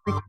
ओम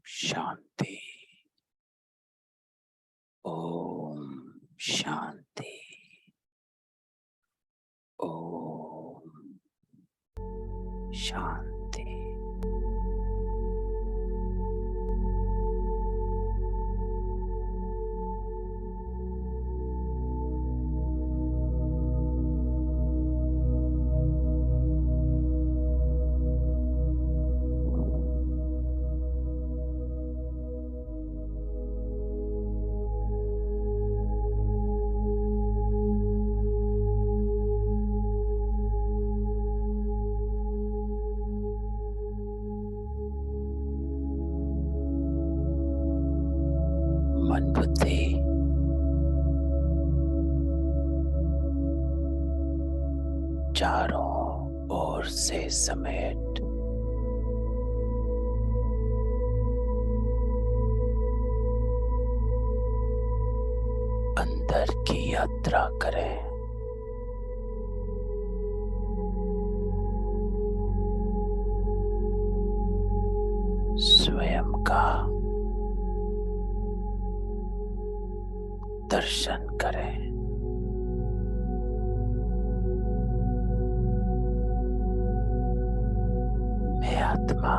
शांति। ओम शांति। ओम शांति। मन बुद्धि चारों ओर से समेट अंदर की यात्रा करें। स्वयं का दर्शन करें। मैं आत्मा,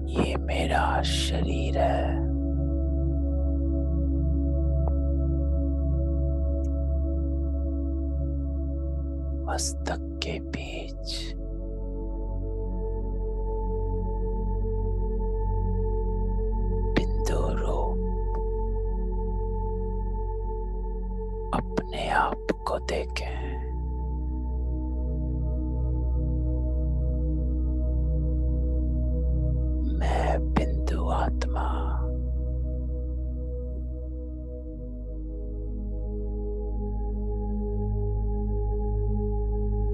ये मेरा शरीर है। मस्तक के बीच बिंदु रूप अपने आप को देखें। मैं बिंदु आत्मा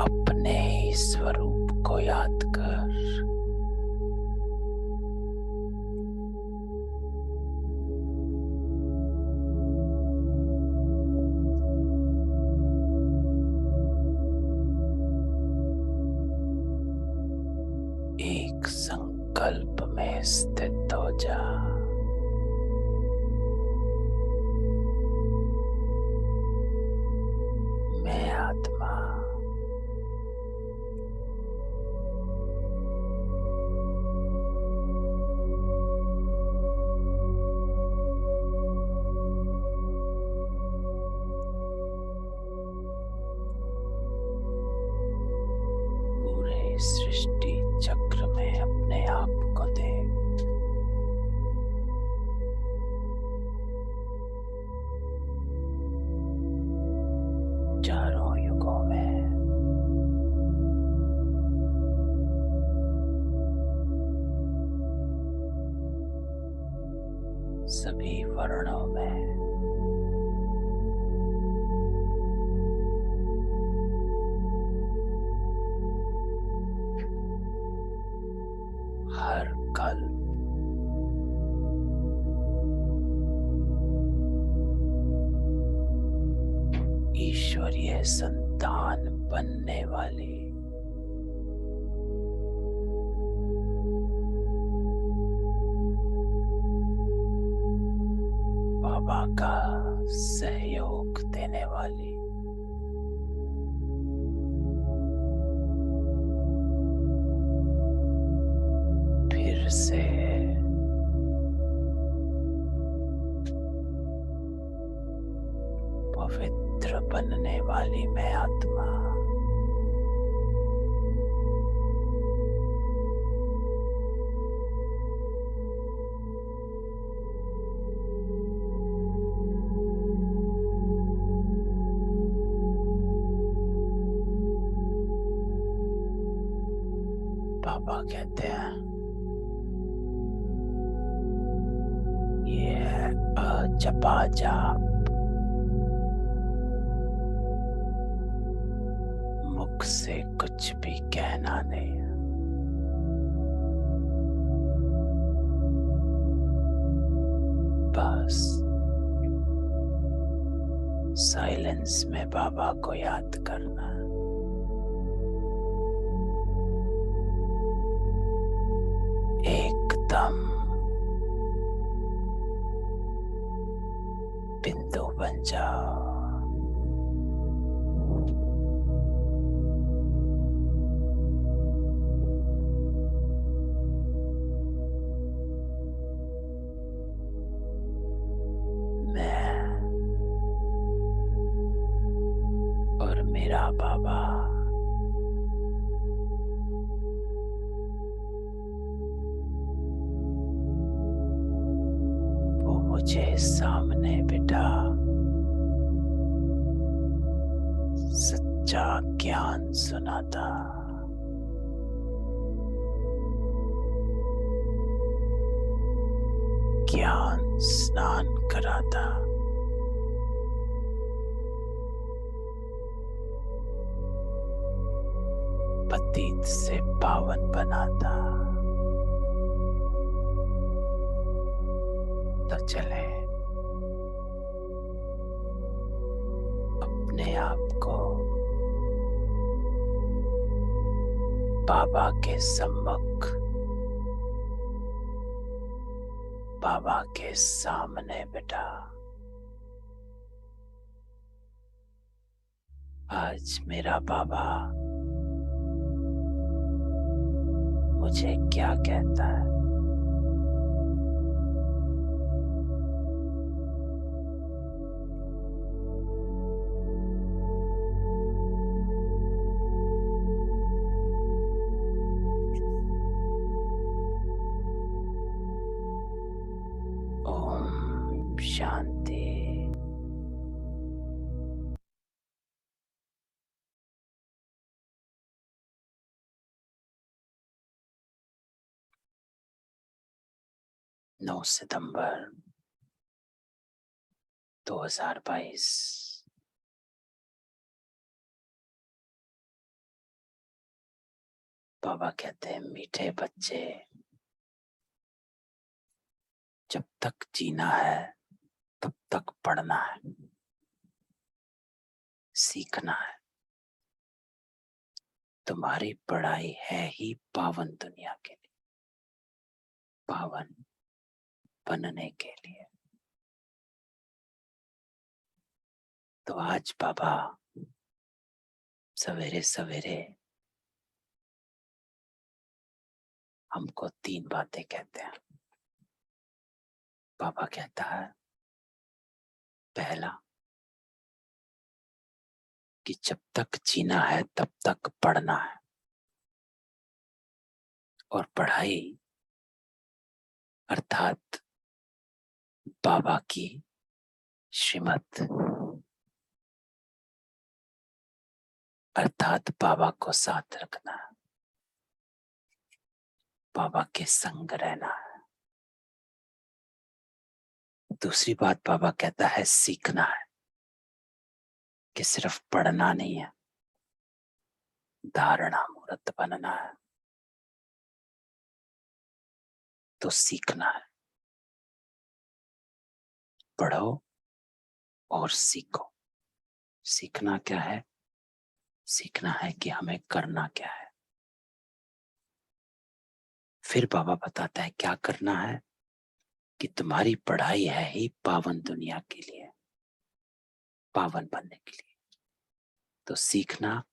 अपने ही स्वरूप को याद कर एक संकल्प में स्थित हो जा। मैं आत्मा ईश्वरीय संतान बनने वाली बाबा का सहयोग देने वाली फिर से पवित्र बनने वाली मैं आत्मा बाबा कहते हैं ये अजपा जाप मुख से कुछ भी कहना नहीं है, बस साइलेंस में बाबा को याद करना। एकदम बिंदु बन जाओ। मैं और मेरा बाबा वो मुझे सामने बिठा सच्चा ज्ञान सुनाता, ज्ञान स्नान कराता, पतित से पावन बनाता। तो चले अपने आप को बाबा के सम्मुख, बाबा के सामने बिठा। आज मेरा बाबा मुझे क्या कहता है? ओम शांति। नौ सितंबर 2022। बाबा कहते हैं मीठे बच्चे, जब तक जीना है तब तक पढ़ना है, सीखना है। तुम्हारी पढ़ाई है ही पावन दुनिया के लिए, पावन बनने के लिए। तो आज बाबा सवेरे सवेरे हमको 3 बातें कहते हैं। बाबा कहता है पहला कि जब तक जीना है तब तक पढ़ना है, और पढ़ाई अर्थात बाबा की श्रीमत, अर्थात बाबा को साथ रखना है, बाबा के संग रहना है। दूसरी बात बाबा कहता है सीखना है, कि सिर्फ पढ़ना नहीं है, धारणा मूर्त बनना है। तो सीखना है, पढ़ो और सीखो। सीखना क्या है? सीखना है कि हमें करना क्या है। फिर बाबा बताता है क्या करना है, कि तुम्हारी पढ़ाई है ही पावन दुनिया के लिए, पावन बनने के लिए। तो सीखना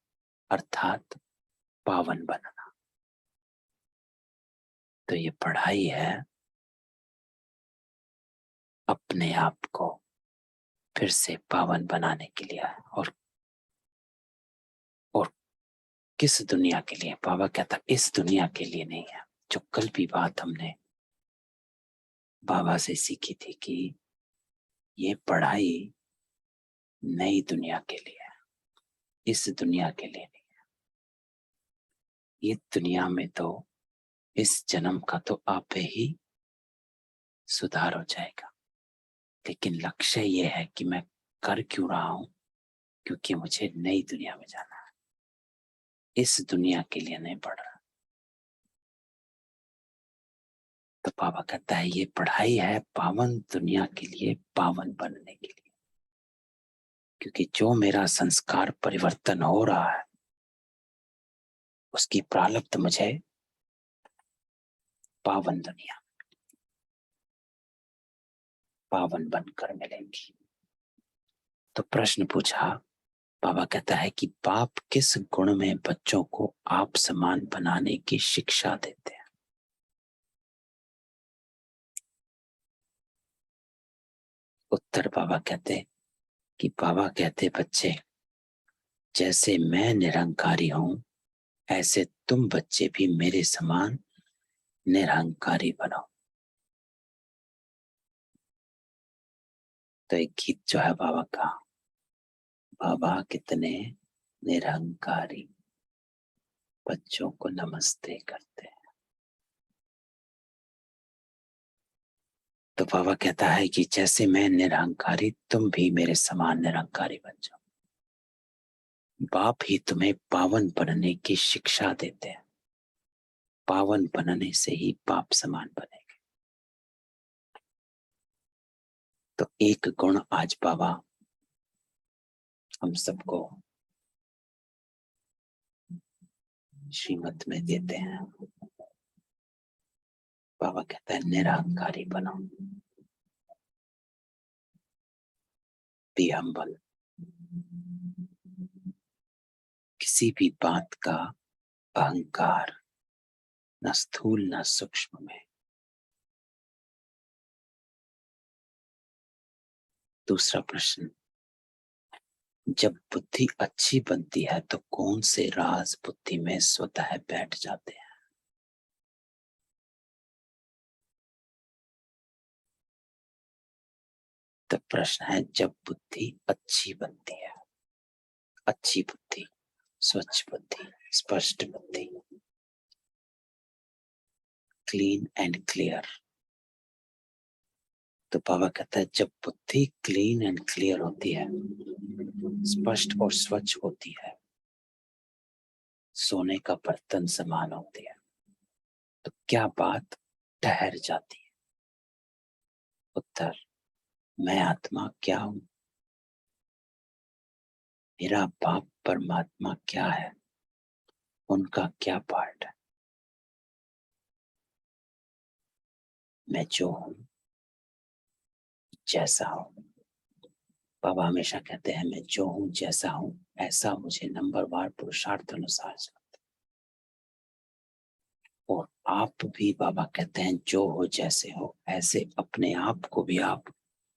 अर्थात पावन बनना। तो ये पढ़ाई है अपने आप को फिर से पावन बनाने के लिए। और किस दुनिया के लिए? बाबा कहता इस दुनिया के लिए नहीं है। जो कल भी बात हमने बाबा से सीखी थी कि ये पढ़ाई नई दुनिया के लिए है, इस दुनिया के लिए नहीं है। ये दुनिया में तो इस जन्म का तो आप ही सुधार हो जाएगा, लेकिन लक्ष्य ये है कि मैं कर क्यों रहा हूं, क्योंकि मुझे नई दुनिया में जाना है, इस दुनिया के लिए नहीं पढ़ रहा। तो बाबा कहता है ये पढ़ाई है पावन दुनिया के लिए, पावन बनने के लिए। क्योंकि जो मेरा संस्कार परिवर्तन हो रहा है उसकी प्रारब्ध मुझे पावन दुनिया, पावन बनकर मिलेंगी। तो प्रश्न पूछा, बाबा कहता है कि बाप किस गुण में बच्चों को आप समान बनाने की शिक्षा देते हैं? उत्तर बाबा कहते कि बाबा कहते बच्चे, जैसे मैं निरंकारी हूं ऐसे तुम बच्चे भी मेरे समान निरंकारी बनो। तो एक गीत जो है बाबा का, बाबा कितने निरंकारी बच्चों को नमस्ते करते हैं। तो बाबा कहता है कि जैसे मैं निरंकारी तुम भी मेरे समान निरंकारी बन जाओ। बाप ही तुम्हें पावन बनने की शिक्षा देते हैं, पावन बनने से ही बाप समान बनेंगे। तो एक गुण आज बाबा हम सबको श्रीमत में देते हैं। बाबा कहता है निरहंकारी बनो, बी हम्बल। किसी भी बात का अहंकार न स्थूल न सूक्ष्म में। दूसरा प्रश्न, जब बुद्धि अच्छी बनती है तो कौन से राज बुद्धि में स्वतः बैठ जाते हैं? तो प्रश्न है, जब बुद्धि अच्छी बनती है, अच्छी बुद्धि, स्वच्छ बुद्धि, स्पष्ट बुद्धि, क्लीन एंड क्लियर। तो बाबा कहता है जब बुद्धि क्लीन एंड क्लियर होती है, स्पष्ट और स्वच्छ होती है, सोने का बर्तन समान होती है, तो क्या बात ठहर जाती है? उत्तर, मैं आत्मा क्या हूं, मेरा बाप परमात्मा क्या है, उनका क्या पार्ट है? मैं जो हूं जैसा हूं, बाबा हमेशा कहते हैं मैं जो हूं जैसा हूं ऐसा मुझे नंबरवार पुरुषार्थ अनुसार चलता है। और आप भी बाबा कहते हैं जो हो जैसे हो ऐसे अपने आप को भी आप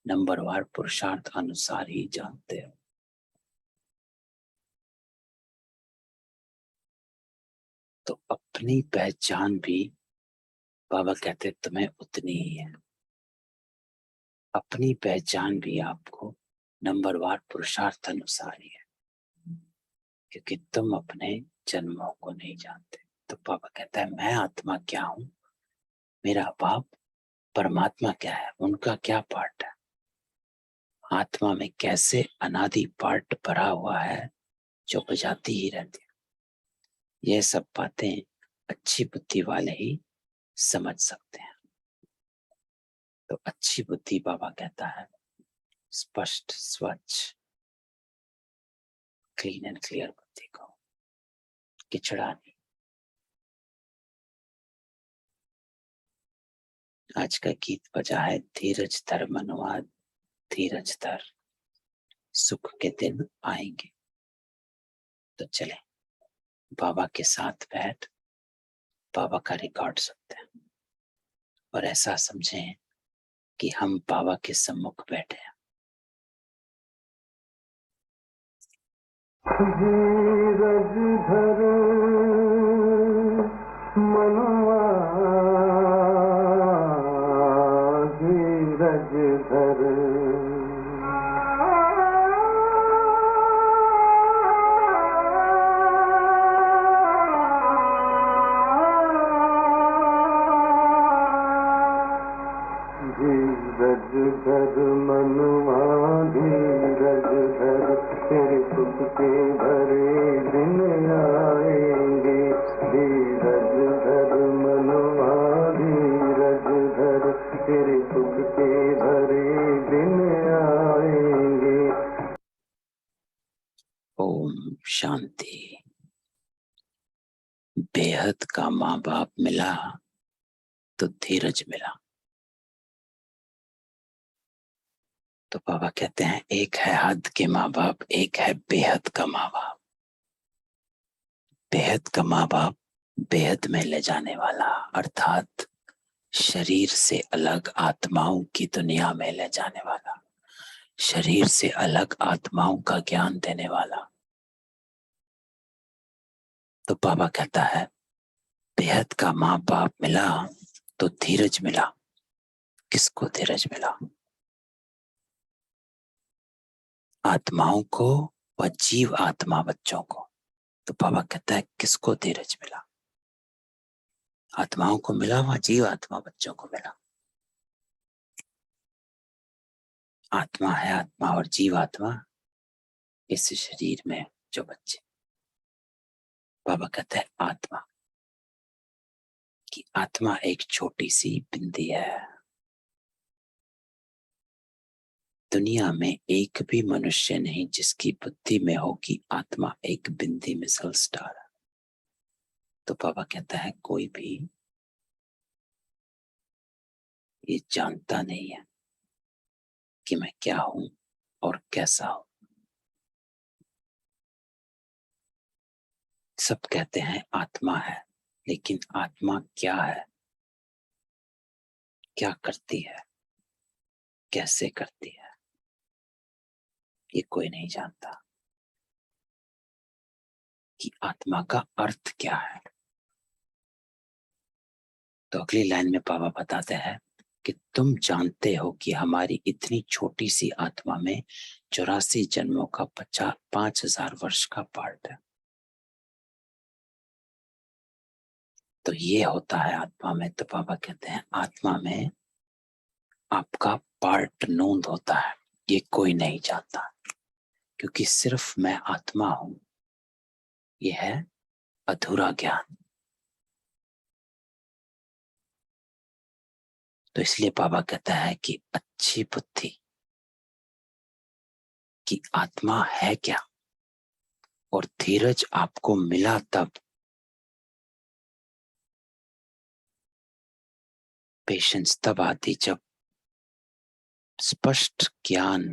नंबरवार पुरुषार्थ अनुसार ही जानते हो। तो अपनी पहचान भी बाबा कहते तुम्हें उतनी ही है। अपनी पहचान भी आपको नंबरवार पुरुषार्थ अनुसार ही है, क्योंकि तुम अपने जन्मों को नहीं जानते। तो बाबा कहता है मैं आत्मा क्या हूं, मेरा बाप परमात्मा क्या है, उनका क्या पार्ट है, आत्मा में कैसे अनादि पार्ट भरा हुआ है जो बजाती ही रहती है। ये सब बातें अच्छी बुद्धि वाले ही समझ सकते हैं। तो अच्छी बुद्धि बाबा कहता है स्पष्ट, स्वच्छ, क्लीन एंड क्लियर बुद्धि को, किचड़ा नहीं। आज का गीत बजा है धीरज धर मनुआ, धीरज धर, सुख के दिन आएंगे। तो चले बाबा के साथ बैठ बाबा का रिकॉर्ड सुनते हैं और ऐसा समझें कि हम बाबा के सम्मुख बैठे हैं। धीरज धर मनुआ, धीरज धर, धीरज धर मनुआ, धीरज धर, तेरे सुख के भरे दिन आएंगे। धीरज धर मनुआ, धीरज धर, तेरे सुख के भरे दिन आएंगे। ओम शांति। बेहद का माँ बाप मिला तो धीरज मिला। तो बाबा कहते हैं एक है हद के माँ बाप, एक है बेहद का माँ बाप। बेहद का माँ बाप बेहद में ले जाने वाला, अर्थात शरीर से अलग आत्माओं की दुनिया में ले जाने वाला, शरीर से अलग आत्माओं का ज्ञान देने वाला। तो बाबा कहता है बेहद का माँ बाप मिला तो धीरज मिला। किसको धीरज मिला? आत्माओं को व जीव आत्मा बच्चों को। तो बाबा कहता है किसको धीरज मिला? आत्माओं को मिला व जीव आत्मा बच्चों को मिला। आत्मा है आत्मा और जीव आत्मा इस शरीर में जो बच्चे। बाबा कहते हैं आत्मा कि आत्मा एक छोटी सी बिंदी है। दुनिया में एक भी मनुष्य नहीं जिसकी बुद्धि में हो कि आत्मा एक बिंदी मिसल स्टार है। तो बाबा कहता है कोई भी ये जानता नहीं है कि मैं क्या हूं और कैसा हूं। सब कहते हैं आत्मा है, लेकिन आत्मा क्या है, क्या करती है, कैसे करती है, ये कोई नहीं जानता। कि आत्मा का अर्थ क्या है। तो अगली लाइन में बाबा बताते हैं कि तुम जानते हो कि हमारी इतनी छोटी सी आत्मा में 84 जन्मों का 5000 वर्ष का पार्ट है। तो ये होता है आत्मा में। तो बाबा कहते हैं आत्मा में आपका पार्ट नोंद होता है, ये कोई नहीं जानता, क्योंकि सिर्फ मैं आत्मा हूं, ये है अधूरा ज्ञान। तो इसलिए बाबा कहता है कि अच्छी बुद्धि कि आत्मा है क्या, और धीरज आपको मिला तब। पेशेंस तब आती जब स्पष्ट ज्ञान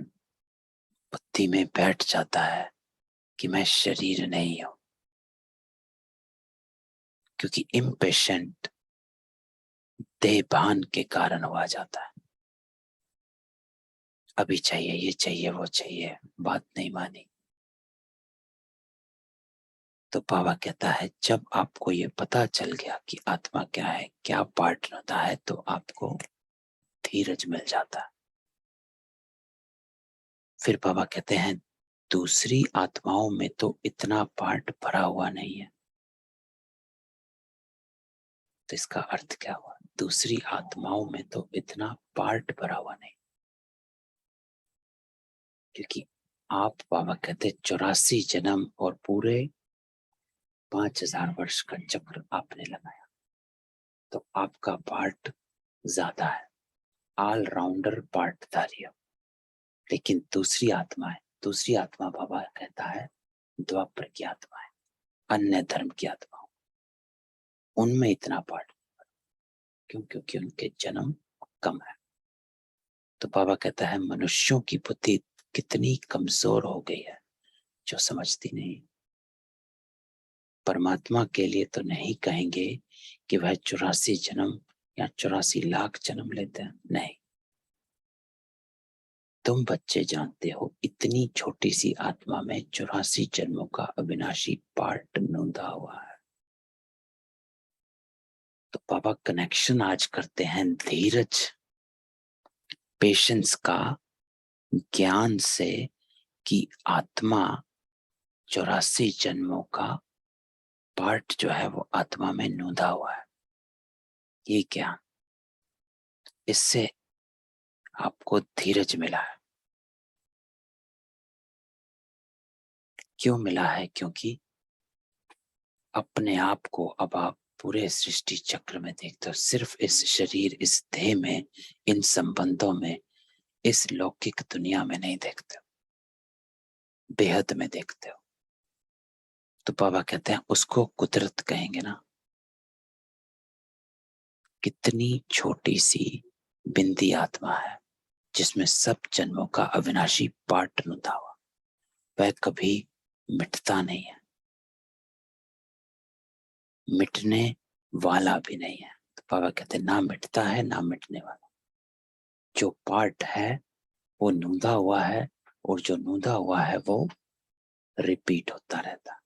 बुद्धि में बैठ जाता है कि मैं शरीर नहीं हूं। क्योंकि इम्पेशेंट देहभान के कारण हुआ जाता है। अभी चाहिए, ये चाहिए, वो चाहिए, बात नहीं मानी। तो बाबा कहता है जब आपको ये पता चल गया कि आत्मा क्या है, क्या पार्ट होता है, तो आपको धीरज मिल जाता है। फिर बाबा कहते हैं दूसरी आत्माओं में तो इतना पार्ट भरा हुआ नहीं है। तो इसका अर्थ क्या हुआ? दूसरी आत्माओं में तो इतना पार्ट भरा हुआ नहीं, क्योंकि आप बाबा कहते 84 जन्म और पूरे 5000 वर्ष का चक्र आपने लगाया, तो आपका पार्ट ज्यादा है, ऑल राउंडर पार्टधारी हो। लेकिन दूसरी आत्मा है, दूसरी आत्मा बाबा कहता है द्वापर की आत्मा है, अन्य धर्म की आत्मा, उनमें इतना पाठ क्यों? क्योंकि उनके जन्म कम है। तो बाबा कहता है मनुष्यों की बुद्धि कितनी कमजोर हो गई है जो समझती नहीं। परमात्मा के लिए तो नहीं कहेंगे कि वह 84 जन्म या 84 लाख जन्म लेते हैं, नहीं। तुम बच्चे जानते हो इतनी छोटी सी आत्मा में 84 जन्मों का अविनाशी पार्ट नोंदा हुआ है। तो बाबा कनेक्शन आज करते हैं धीरज, पेशेंस का, ज्ञान से, कि आत्मा 84 जन्मों का पार्ट जो है वो आत्मा में नोंदा हुआ है। ये क्या, इससे आपको धीरज मिला है। क्यों मिला है? क्योंकि अपने आप को अब आप पूरे सृष्टि चक्र में देखते हो, सिर्फ इस शरीर, इस देह में, इन संबंधों में, इस लौकिक दुनिया में नहीं देखते हो, बेहद में देखते हो। तो बाबा कहते हैं उसको कुदरत कहेंगे ना। कितनी छोटी सी बिंदी आत्मा है जिसमें सब जन्मों का अविनाशी पार्ट नोंदा हुआ, वह कभी मिटता नहीं है, मिटने वाला भी नहीं है। तो बाबा कहते हैं ना मिटता है ना मिटने वाला, जो पार्ट है वो नोंदा हुआ है, और जो नोंदा हुआ है वो रिपीट होता रहता।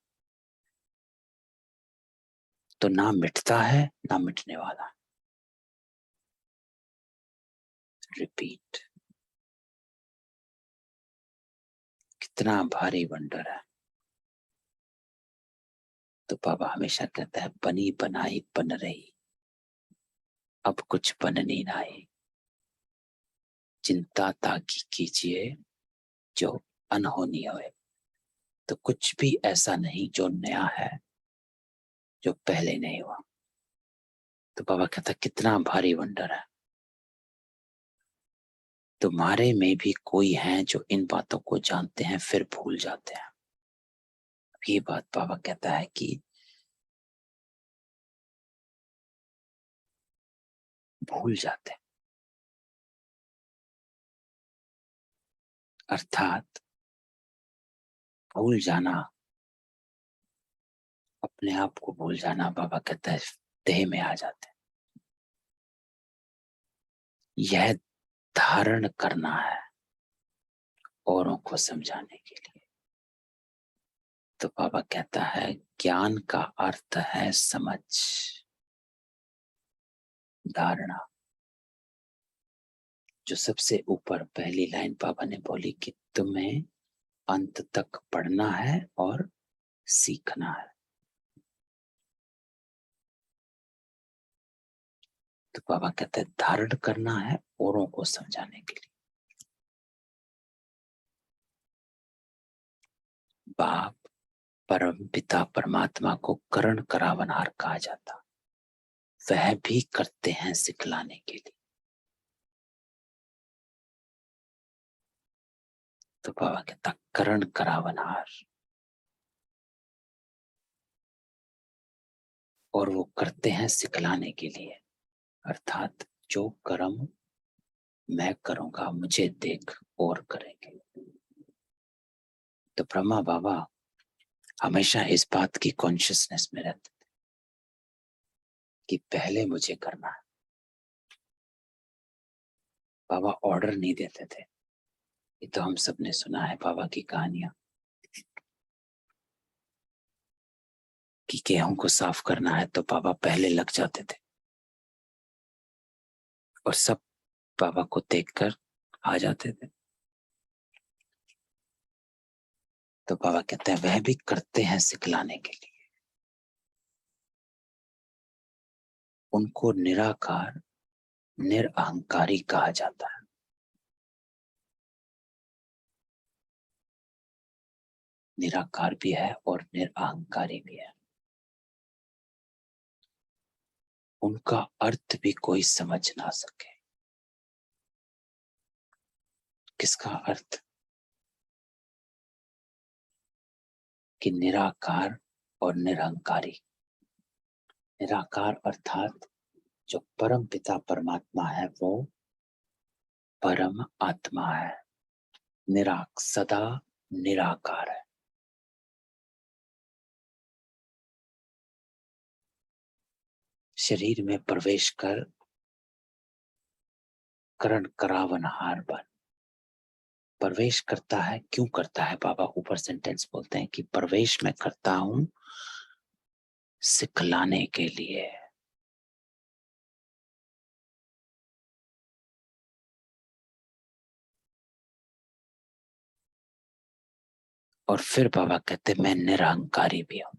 तो ना मिटता है ना मिटने वाला, रिपीट। कितना भारी वंडर है। तो बाबा हमेशा कहता है बनी बनाई बन रही, अब कुछ बननी नहीं, चिंता ताकि कीजिए जो अनहोनी होए। तो कुछ भी ऐसा नहीं जो नया है जो पहले नहीं हुआ। तो बाबा कहता कितना भारी वंडर है। तुम्हारे में भी कोई है जो इन बातों को जानते हैं फिर भूल जाते हैं। ये बात बाबा कहता है कि भूल जाते हैं, अर्थात भूल जाना, अपने आप को भूल जाना। बाबा कहता है देह में आ जाते हैं। यह धारण करना है औरों को समझाने के लिए। तो बाबा कहता है ज्ञान का अर्थ है समझ, धारणा। जो सबसे ऊपर पहली लाइन बाबा ने बोली कि तुम्हें अंत तक पढ़ना है और सीखना है। तो बाबा कहते हैं धारण करना है औरों को समझाने के लिए। बाप परम पिता परमात्मा को करण करावनहार कहा जाता, वह भी करते हैं सिखलाने के लिए। तो बाबा कहता करण करावनहार, और वो करते हैं सिखलाने के लिए। अर्थात जो कर्म मैं करूंगा मुझे देख और करेंगे। तो ब्रह्मा बाबा हमेशा इस बात की कॉन्शियसनेस में रहते थे कि पहले मुझे करना है। बाबा ऑर्डर नहीं देते थे। ये तो हम सब ने सुना है बाबा की कहानियां कि गेहूं को साफ करना है तो बाबा पहले लग जाते थे और सब बाबा को देखकर आ जाते थे। तो बाबा कहते हैं वह भी करते हैं सिखलाने के लिए। उनको निराकार निरअहंकारी कहा जाता है। निराकार भी है और निरअहंकारी भी है। उनका अर्थ भी कोई समझ ना सके। किसका अर्थ? कि निराकार और निरंकारी। निराकार अर्थात जो परम पिता परमात्मा है वो परम आत्मा है, सदा निराकार है। शरीर में प्रवेश कर करण करावनहार बन। प्रवेश करता है, क्यों करता है? बाबा ऊपर सेंटेंस बोलते हैं कि प्रवेश में करता हूं सिखलाने के लिए। और फिर बाबा कहते मैं निरहंकारी भी हूं।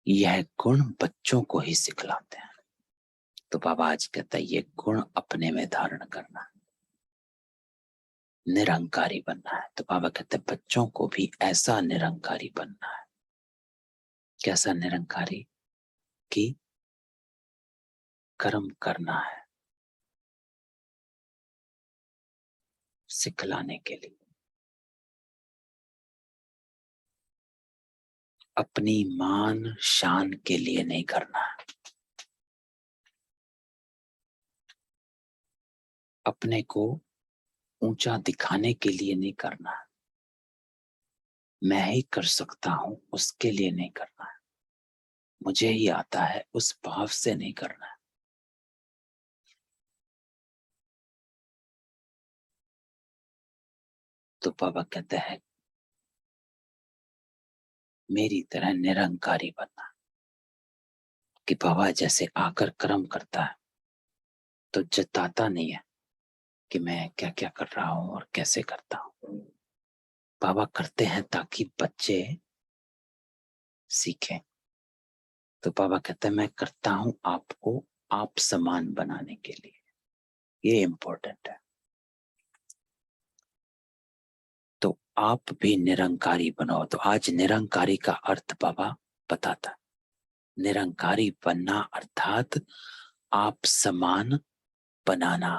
यह गुण बच्चों को ही सिखलाते हैं। तो बाबा आज कहता है ये गुण अपने में धारण करना, निरंकारी बनना है। तो बाबा कहते हैं बच्चों को भी ऐसा निरंकारी बनना है। कैसा निरंकारी? कि कर्म करना है सिखलाने के लिए। अपनी मान शान के लिए नहीं करना है, अपने को ऊंचा दिखाने के लिए नहीं करना है, मैं ही कर सकता हूं उसके लिए नहीं करना है, मुझे ही आता है उस भाव से नहीं करना है। तो बाबा कहते हैं मेरी तरह निरंकारी बनना। कि बाबा जैसे आकर कर्म करता है तो जताता नहीं है कि मैं क्या क्या कर रहा हूं और कैसे करता हूं। बाबा करते हैं ताकि बच्चे सीखें। तो बाबा कहते हैं मैं करता हूं आपको आप समान बनाने के लिए, ये इंपॉर्टेंट है। तो आप भी निरंकारी बनो। तो आज निरंकारी का अर्थ बाबा बताता। निरंकारी बनना अर्थात आप समान बनाना।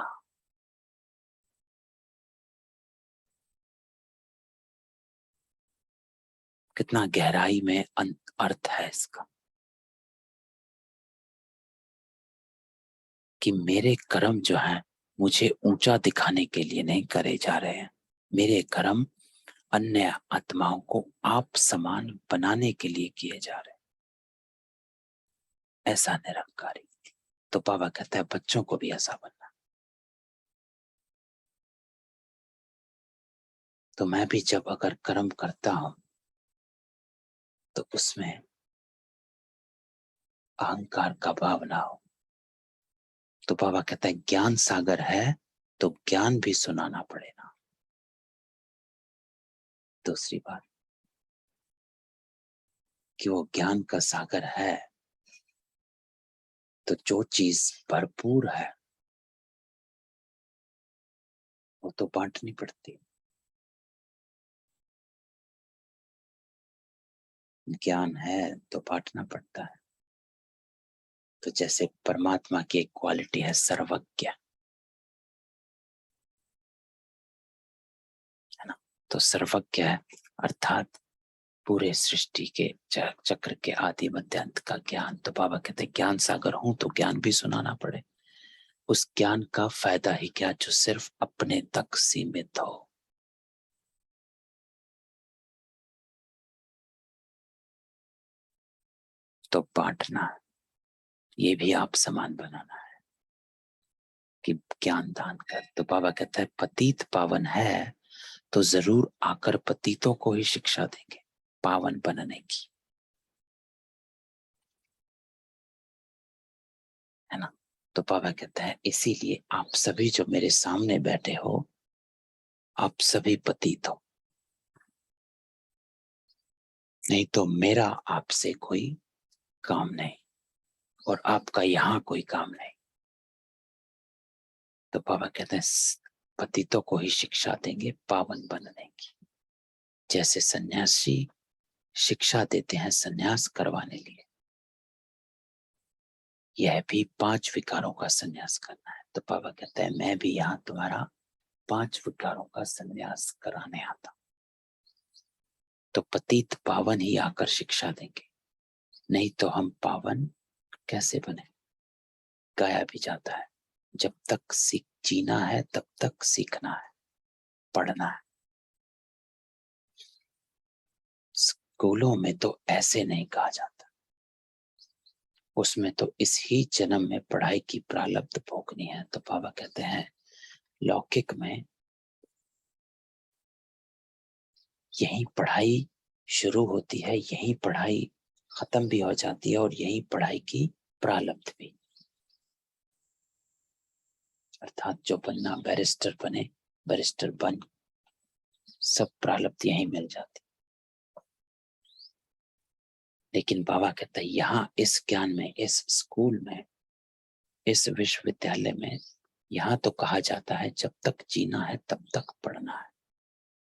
कितना गहराई में अर्थ है इसका। कि मेरे कर्म जो हैं मुझे ऊंचा दिखाने के लिए नहीं करे जा रहे हैं, मेरे कर्म अन्य आत्माओं को आप समान बनाने के लिए किए जा रहे हैं। ऐसा निरंकारी। तो बाबा कहता है बच्चों को भी ऐसा बनना। तो मैं भी जब अगर कर्म करता हूं तो उसमें अहंकार का भाव ना हो। तो बाबा कहता है ज्ञान सागर है तो ज्ञान भी सुनाना पड़ेगा। दूसरी बात कि वो ज्ञान का सागर है तो जो चीज भरपूर है वो तो बांटनी पड़ती। ज्ञान है तो बांटना पड़ता है। तो जैसे परमात्मा की एक क्वालिटी है सर्वज्ञ, है ना। तो सर्वज्ञ है अर्थात पूरे सृष्टि के चक्र के आदि मध्य अंत का ज्ञान। तो बाबा कहते ज्ञान सागर हूं तो ज्ञान भी सुनाना पड़े। उस ज्ञान का फायदा ही क्या जो सिर्फ अपने तक सीमित हो। तो बांटना है, ये भी आप समान बनाना है कि ज्ञान दान कर। तो बाबा कहता है पतित पावन है तो जरूर आकर पतितों को ही शिक्षा देंगे पावन बनने की, है ना। तो बाबा कहता है इसीलिए आप सभी जो मेरे सामने बैठे हो आप सभी पतित हो, नहीं तो मेरा आपसे कोई काम नहीं और आपका यहाँ कोई काम नहीं। तो बाबा कहते हैं पतितों को ही शिक्षा देंगे पावन बनने की। जैसे सन्यासी शिक्षा देते हैं सन्यास करवाने लिए, यह भी 5 विकारों का सन्यास करना है। तो बाबा कहते हैं मैं भी यहाँ तुम्हारा 5 विकारों का संन्यास कराने आता। तो पतित पावन ही आकर शिक्षा देंगे, नहीं तो हम पावन कैसे बने। गाया भी जाता है, जब तक जीना है तब तक सीखना है, पढ़ना है। स्कूलों में तो ऐसे नहीं कहा जाता, उसमें तो इस ही जन्म में पढ़ाई की प्रारब्ध भोगनी है। तो बाबा कहते हैं लौकिक में यही पढ़ाई शुरू होती है, यही पढ़ाई खत्म भी हो जाती है, और यही पढ़ाई की प्रारब्ध भी। अर्थात जो बनना, बैरिस्टर बने, बैरिस्टर बन, सब प्रारब्ध यही मिल जाती। लेकिन बाबा कहता है यहाँ इस ज्ञान में, इस स्कूल में, इस विश्वविद्यालय में, यहाँ तो कहा जाता है जब तक जीना है तब तक पढ़ना है,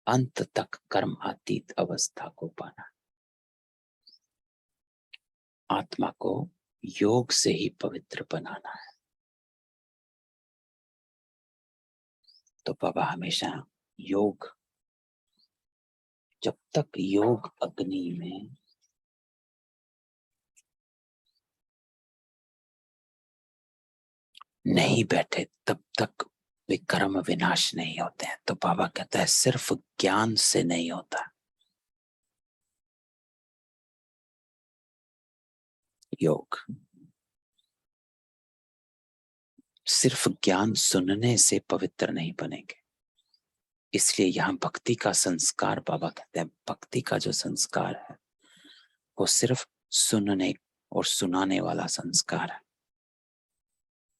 अंत तक कर्म अतीत अवस्था को पाना। आत्मा को योग से ही पवित्र बनाना है। तो बाबा हमेशा योग, जब तक योग अग्नि में नहीं बैठे तब तक वे कर्म विनाश नहीं होते हैं। तो बाबा कहता है सिर्फ ज्ञान से नहीं होता योग, सिर्फ ज्ञान सुनने से पवित्र नहीं बनेंगे। इसलिए यहाँ भक्ति का संस्कार, बाबा कहते हैं भक्ति का जो संस्कार है वो सिर्फ सुनने और सुनाने वाला संस्कार है।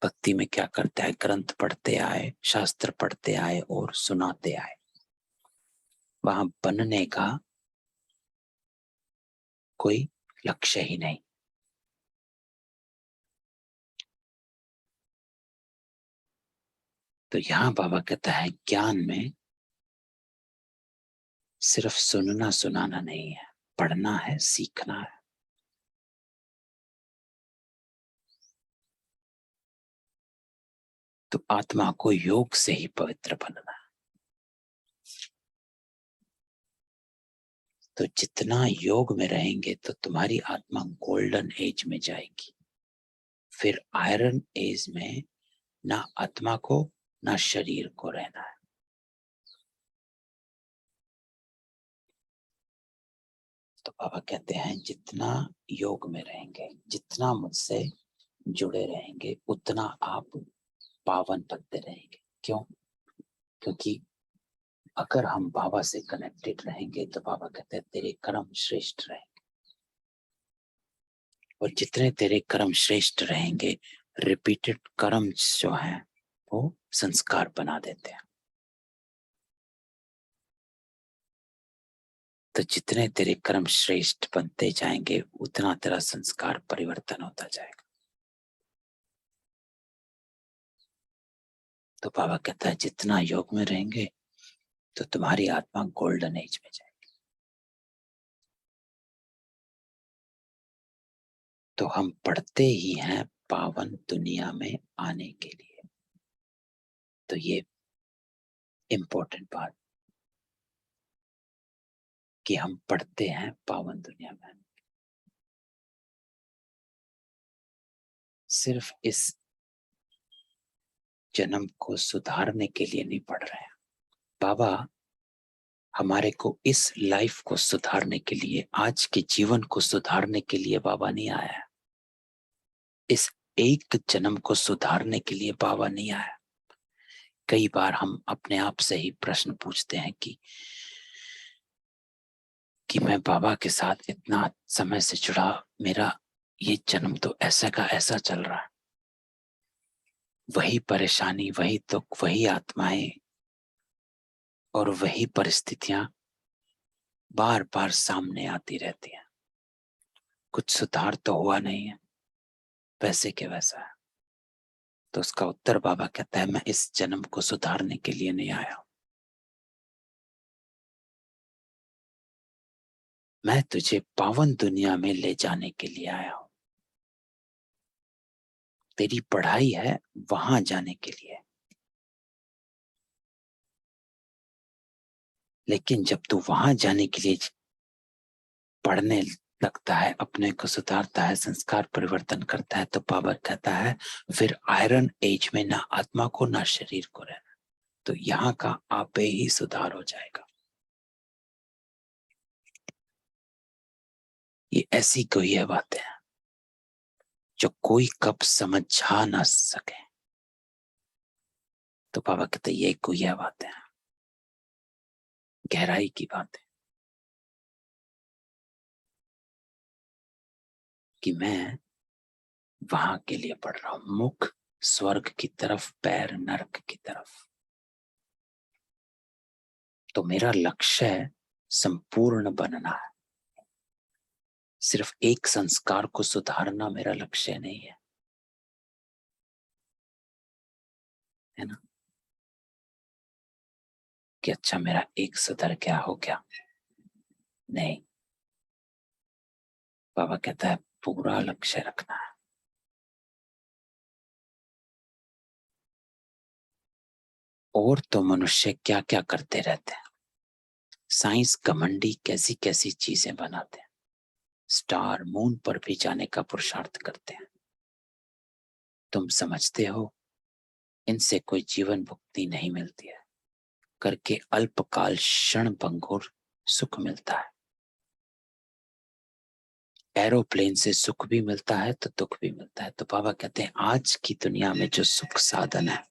भक्ति में क्या करते हैं, ग्रंथ पढ़ते आए, शास्त्र पढ़ते आए और सुनाते आए। वहां बनने का कोई लक्ष्य ही नहीं। तो यहाँ बाबा कहता है ज्ञान में सिर्फ सुनना सुनाना नहीं है, पढ़ना है, सीखना है। तो आत्मा को योग से ही पवित्र बनना है। तो जितना योग में रहेंगे तो तुम्हारी आत्मा गोल्डन एज में जाएगी। फिर आयरन एज में ना आत्मा को ना शरीर को रहना है। तो बाबा कहते हैं जितना योग में रहेंगे, जितना मुझसे जुड़े रहेंगे, उतना आप पावन बनते रहेंगे। क्यों? क्योंकि अगर हम बाबा से कनेक्टेड रहेंगे तो बाबा कहते हैं तेरे कर्म श्रेष्ठ रहेंगे, और जितने तेरे कर्म श्रेष्ठ रहेंगे, रिपीटेड कर्म जो है वो संस्कार बना देते हैं। तो जितने तेरे कर्म श्रेष्ठ बनते जाएंगे उतना तेरा संस्कार परिवर्तन होता जाएगा। तो बाबा कहता है जितना योग में रहेंगे तो तुम्हारी आत्मा गोल्डन एज में जाएगी। तो हम पढ़ते ही हैं पावन दुनिया में आने के लिए। तो ये इम्पोर्टेंट बात कि हम पढ़ते हैं पावन दुनिया में। सिर्फ इस जन्म को सुधारने के लिए नहीं पढ़ रहे हैं। बाबा हमारे को इस लाइफ को सुधारने के लिए, आज के जीवन को सुधारने के लिए बाबा नहीं आया। इस एक जन्म को सुधारने के लिए बाबा नहीं आया। कई बार हम अपने आप से ही प्रश्न पूछते हैं कि मैं बाबा के साथ इतना समय से जुड़ा, मेरा ये जन्म तो ऐसा का ऐसा चल रहा है। वही परेशानी, वही दुख, वही आत्माएं और वही परिस्थितियां बार बार सामने आती रहती हैं। कुछ सुधार तो हुआ नहीं है, वैसे के वैसा है। तो उसका उत्तर बाबा कहता है मैं इस जन्म को सुधारने के लिए नहीं आया हूं, मैं तुझे पावन दुनिया में ले जाने के लिए आया हूं। तेरी पढ़ाई है वहां जाने के लिए, लेकिन जब तू वहां जाने के लिए पढ़ने लगता है, अपने को सुधारता है, संस्कार परिवर्तन करता है, तो बाबा कहता है फिर आयरन एज में ना आत्मा को ना शरीर को रहना, तो यहाँ का आपे ही सुधार हो जाएगा। ये ऐसी कोई है बातें हैं जो कोई कब समझा ना सके। तो बाबा कहते ये कोई है बातें हैं, गहराई की बात है कि मैं वहां के लिए पढ़ रहा हूं, मुख स्वर्ग की तरफ, पैर नरक की तरफ। तो मेरा लक्ष्य है संपूर्ण बनना है, सिर्फ एक संस्कार को सुधारना मेरा लक्ष्य नहीं है ना, कि अच्छा मेरा एक सुधर क्या हो गया, नहीं। बाबा कहता है पूरा लक्ष्य रखना है। और तो मनुष्य क्या क्या करते रहते हैं, साइंस घमंडी कैसी कैसी चीजें बनाते हैं, स्टार मून पर भी जाने का पुरुषार्थ करते हैं। तुम समझते हो इनसे कोई जीवन मुक्ति नहीं मिलती है, करके अल्पकाल क्षण भंगुर सुख मिलता है। एरोप्लेन से सुख भी मिलता है तो दुख भी मिलता है। तो बाबा कहते हैं आज की दुनिया में जो सुख साधन है,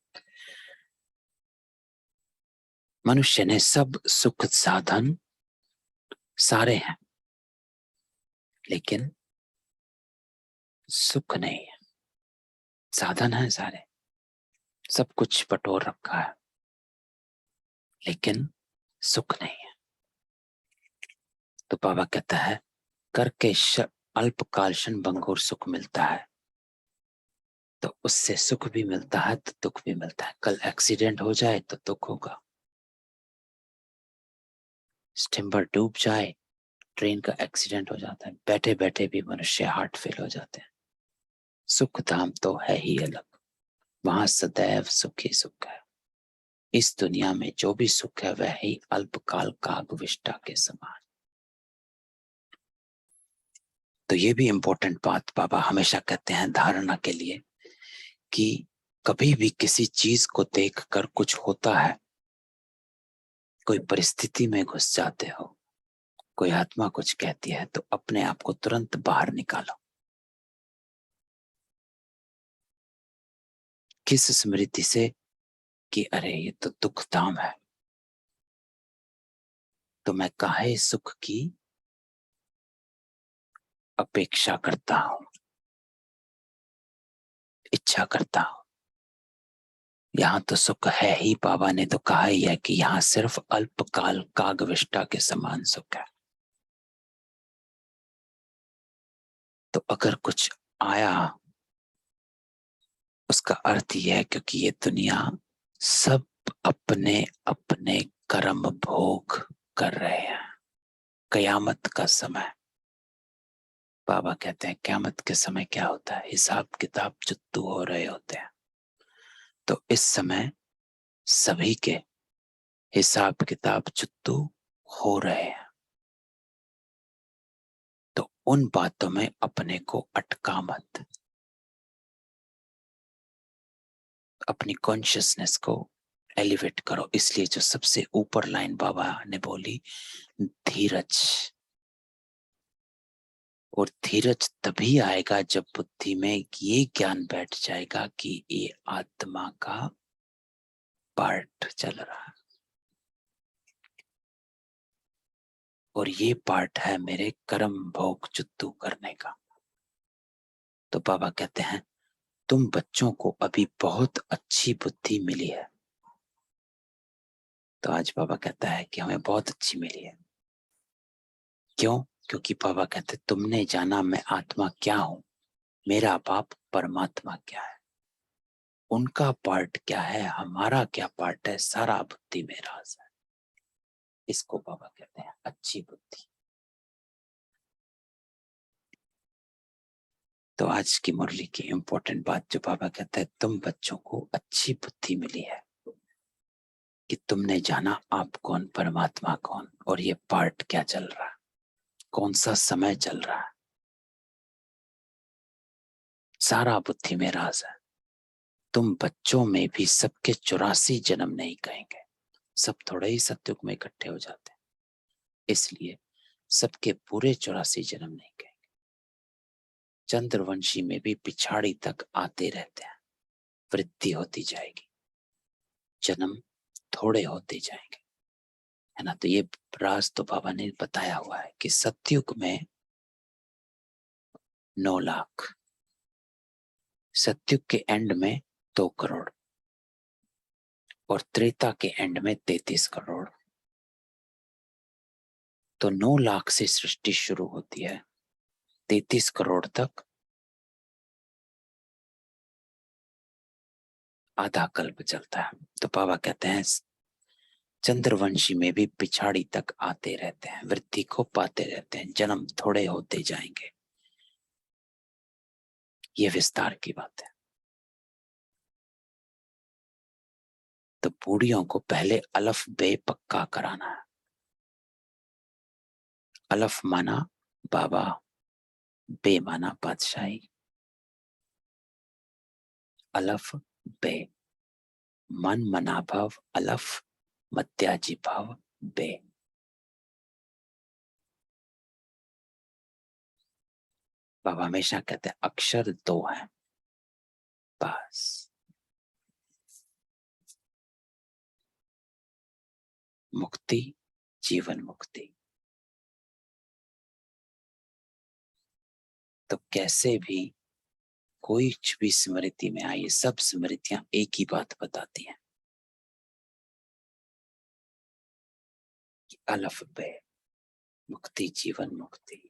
मनुष्य ने सब सुख साधन सारे हैं, लेकिन सुख नहीं है। साधन है सारे, सब कुछ बटोर रखा है, लेकिन सुख नहीं है। तो बाबा कहता है करके अल्पकाल क्षण भंगुर सुख मिलता है, तो उससे सुख भी मिलता है तो दुख भी मिलता है। कल एक्सीडेंट हो जाए तो दुख होगा, स्टीमर डूब जाए, ट्रेन का एक्सीडेंट हो जाता है, बैठे बैठे भी मनुष्य हार्ट फेल हो जाते हैं। सुख धाम तो है ही अलग, वहां सदैव सुख ही सुख है। इस दुनिया में जो भी सुख है वह ही अल्पकाल कागविष्टा के समान। तो ये भी इंपॉर्टेंट बात बाबा हमेशा कहते हैं धारणा के लिए, कि कभी भी किसी चीज को देखकर कुछ होता है, कोई परिस्थिति में घुस जाते हो, कोई आत्मा कुछ कहती है, तो अपने आप को तुरंत बाहर निकालो। किस स्मृति से कि अरे ये तो दुख धाम है, तो मैं काहे सुख की अपेक्षा करता हूं, इच्छा करता हूं। यहाँ तो सुख है ही, बाबा ने तो कहा ही है कि यहाँ सिर्फ अल्पकाल कागविष्टा के समान सुख है। तो अगर कुछ आया, उसका अर्थ यह है क्योंकि ये दुनिया सब अपने अपने कर्म भोग कर रहे हैं। कयामत का समय, बाबा कहते हैं कयामत के समय क्या होता है, हिसाब किताब चुत्तू हो रहे होते हैं। तो इस समय सभी के हिसाब किताब चुत्तू हो रहे हैं। तो उन बातों में अपने को अटका मत, अपनी कॉन्शियसनेस को एलिवेट करो। इसलिए जो सबसे ऊपर लाइन बाबा ने बोली, धीरज। और धीरज तभी आएगा जब बुद्धि में ये ज्ञान बैठ जाएगा कि ये आत्मा का पार्ट चल रहा है और ये पार्ट है मेरे कर्म भोग चुत्तू करने का। तो बाबा कहते हैं तुम बच्चों को अभी बहुत अच्छी बुद्धि मिली है। तो आज बाबा कहता है कि हमें बहुत अच्छी मिली है। क्यों? क्योंकि बाबा कहते तुमने जाना मैं आत्मा क्या हूं, मेरा बाप परमात्मा क्या है, उनका पार्ट क्या है, हमारा क्या पार्ट है, सारा बुद्धि में राज है। इसको बाबा कहते हैं अच्छी बुद्धि। तो आज की मुरली की इंपॉर्टेंट बात जो बाबा कहता है, तुम बच्चों को अच्छी बुद्धि मिली है कि तुमने जाना आप कौन, परमात्मा कौन, और ये पार्ट क्या चल रहा है, कौन सा समय चल रहा है, सारा बुद्धि में राज है। तुम बच्चों में भी सबके 84 जन्म नहीं कहेंगे, सब थोड़े ही सतयुग में इकट्ठे हो जाते हैं, इसलिए सबके पूरे 84 जन्म नहीं कहेंगे। चंद्रवंशी में भी पिछाड़ी तक आते रहते हैं, वृद्धि होती जाएगी, जन्म थोड़े होते जाएंगे, है ना। तो ये राज तो बाबा ने बताया हुआ है कि सतयुग में 9 लाख, सतयुग के एंड में 2 करोड़ और त्रेता के एंड में 33 करोड़। तो 9 लाख से सृष्टि शुरू होती है, 33 करोड़ तक आधा कल्प चलता है। तो बाबा कहते हैं चंद्रवंशी में भी पिछाड़ी तक आते रहते हैं, वृद्धि को पाते रहते हैं, जन्म थोड़े होते जाएंगे। ये विस्तार की बात है। तो बूढ़ियों को पहले अलफ बे पक्का कराना है। अलफ माना बाबा, बे माना बादशाही। अलफ बे, मन मना भाव अलफ, मत्याजी भाव बे। बाबा हमेशा कहते हैं अक्षर 2 है बस। मुक्ति, जीवन मुक्ति। तो कैसे भी कोई भी स्मृति में आई, सब स्मृतियां एक ही बात बताती हैं कि अलफ बे, मुक्ति जीवन मुक्ति,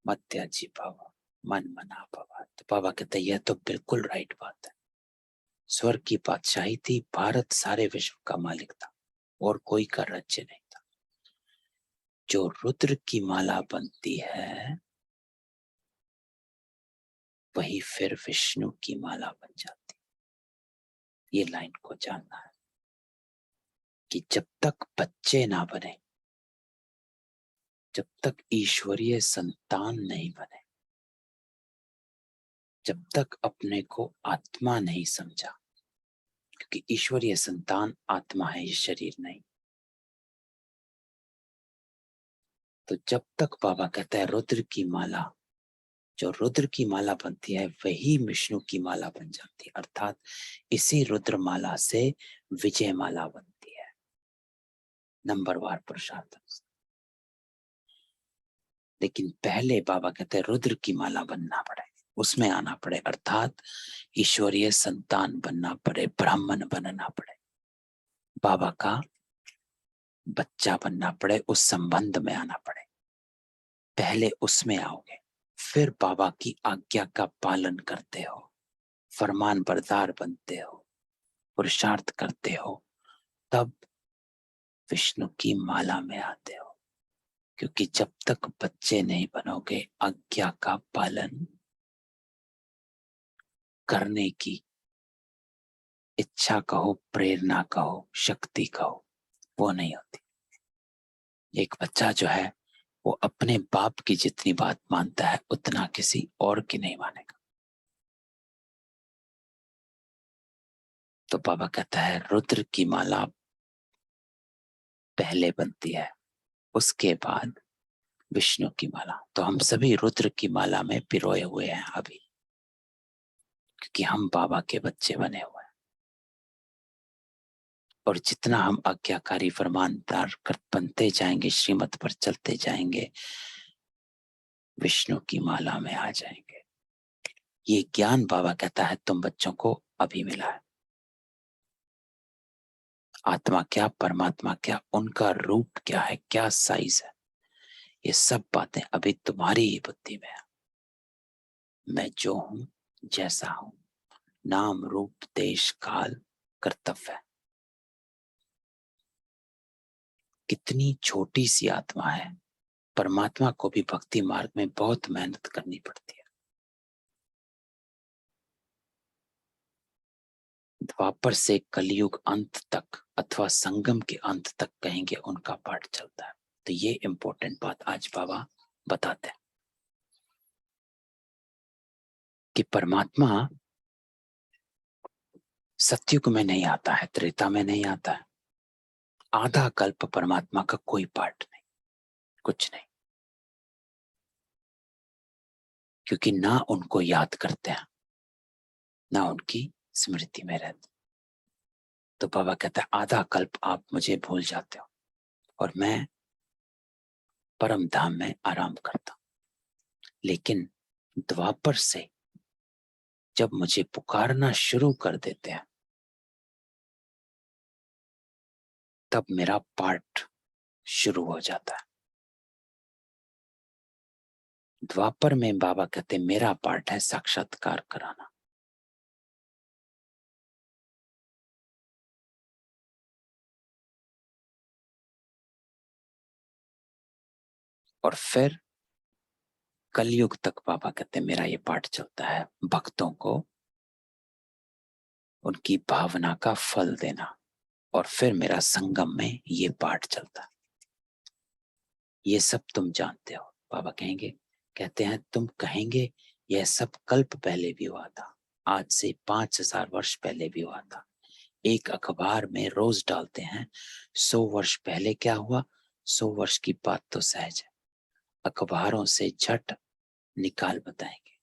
मत्याजी भव, मन मना भव। तो बाबा कहते हैं यह तो बिल्कुल राइट बात है। स्वर्ग की बादशाही थी, भारत सारे विश्व का मालिक था और कोई का राज्य नहीं था। जो रुद्र की माला बनती है वही फिर विष्णु की माला बन जाती। ये लाइन को जानना है कि जब तक बच्चे ना बने, जब तक ईश्वरीय संतान नहीं बने, जब तक अपने को आत्मा नहीं समझा, क्योंकि ईश्वरीय संतान आत्मा है, ये शरीर नहीं। तो जब तक बाबा कहता है रुद्र की माला, जो रुद्र की माला बनती है वही विष्णु की माला बन जाती है, अर्थात इसी रुद्र माला से विजय माला बनती है, नंबरवार प्रसाद। लेकिन पहले बाबा कहते हैं रुद्र की माला बनना पड़े, उसमें आना पड़े, अर्थात ईश्वरीय संतान बनना पड़े, ब्राह्मण बनना पड़े, बाबा का बच्चा बनना पड़े, उस संबंध में आना पड़े। पहले उसमें आओगे, फिर बाबा की आज्ञा का पालन करते हो, फरमान बरदार बनते हो, पुरुषार्थ करते हो, तब विष्णु की माला में आते हो। क्योंकि जब तक बच्चे नहीं बनोगे, आज्ञा का पालन करने की इच्छा कहो, प्रेरणा कहो, शक्ति कहो, वो नहीं होती। एक बच्चा जो है वो अपने बाप की जितनी बात मानता है उतना किसी और की नहीं मानेगा। तो बाबा कहता है रुद्र की माला पहले बनती है, उसके बाद विष्णु की माला। तो हम सभी रुद्र की माला में पिरोए हुए हैं अभी, क्योंकि हम बाबा के बच्चे बने हुए हैं। और जितना हम आज्ञाकारी फरमानदार बनते जाएंगे, श्रीमत पर चलते जाएंगे, विष्णु की माला में आ जाएंगे। ये ज्ञान बाबा कहता है तुम बच्चों को अभी मिला है। आत्मा क्या, परमात्मा क्या, उनका रूप क्या है, क्या साइज है, ये सब बातें अभी तुम्हारी ही बुद्धि में है। मैं जो हूं, जैसा हूं, नाम रूप देश काल कर्तव्य है। कितनी छोटी सी आत्मा है, परमात्मा को भी भक्ति मार्ग में बहुत मेहनत करनी पड़ती है। द्वापर से कलयुग अंत तक अथवा संगम के अंत तक कहेंगे उनका पाठ चलता है। तो ये इंपॉर्टेंट बात आज बाबा बताते हैं कि परमात्मा सतयुग में नहीं आता है, त्रेता में नहीं आता है। आधा कल्प परमात्मा का कोई पाठ नहीं, कुछ नहीं, क्योंकि ना उनको याद करते हैं ना उनकी स्मृति में रहते। तो बाबा कहता है आधा कल्प आप मुझे भूल जाते हो और मैं परम धाम में आराम करता हूं। लेकिन द्वापर से जब मुझे पुकारना शुरू कर देते हैं तब मेरा पाठ शुरू हो जाता है। द्वापर में बाबा कहते मेरा पाठ है साक्षात्कार कराना। और फिर कलयुग तक बाबा कहते मेरा ये पाठ चलता है, भक्तों को उनकी भावना का फल देना। और फिर मेरा संगम में ये पाठ चलता है। ये सब तुम जानते हो। बाबा कहेंगे, कहते हैं तुम कहेंगे यह सब कल्प पहले भी हुआ था, आज से 5000 वर्ष पहले भी हुआ था। एक अखबार में रोज डालते हैं 100 वर्ष पहले क्या हुआ। 100 वर्ष की बात तो सहज है, अखबारों से झट निकाल बताएंगे।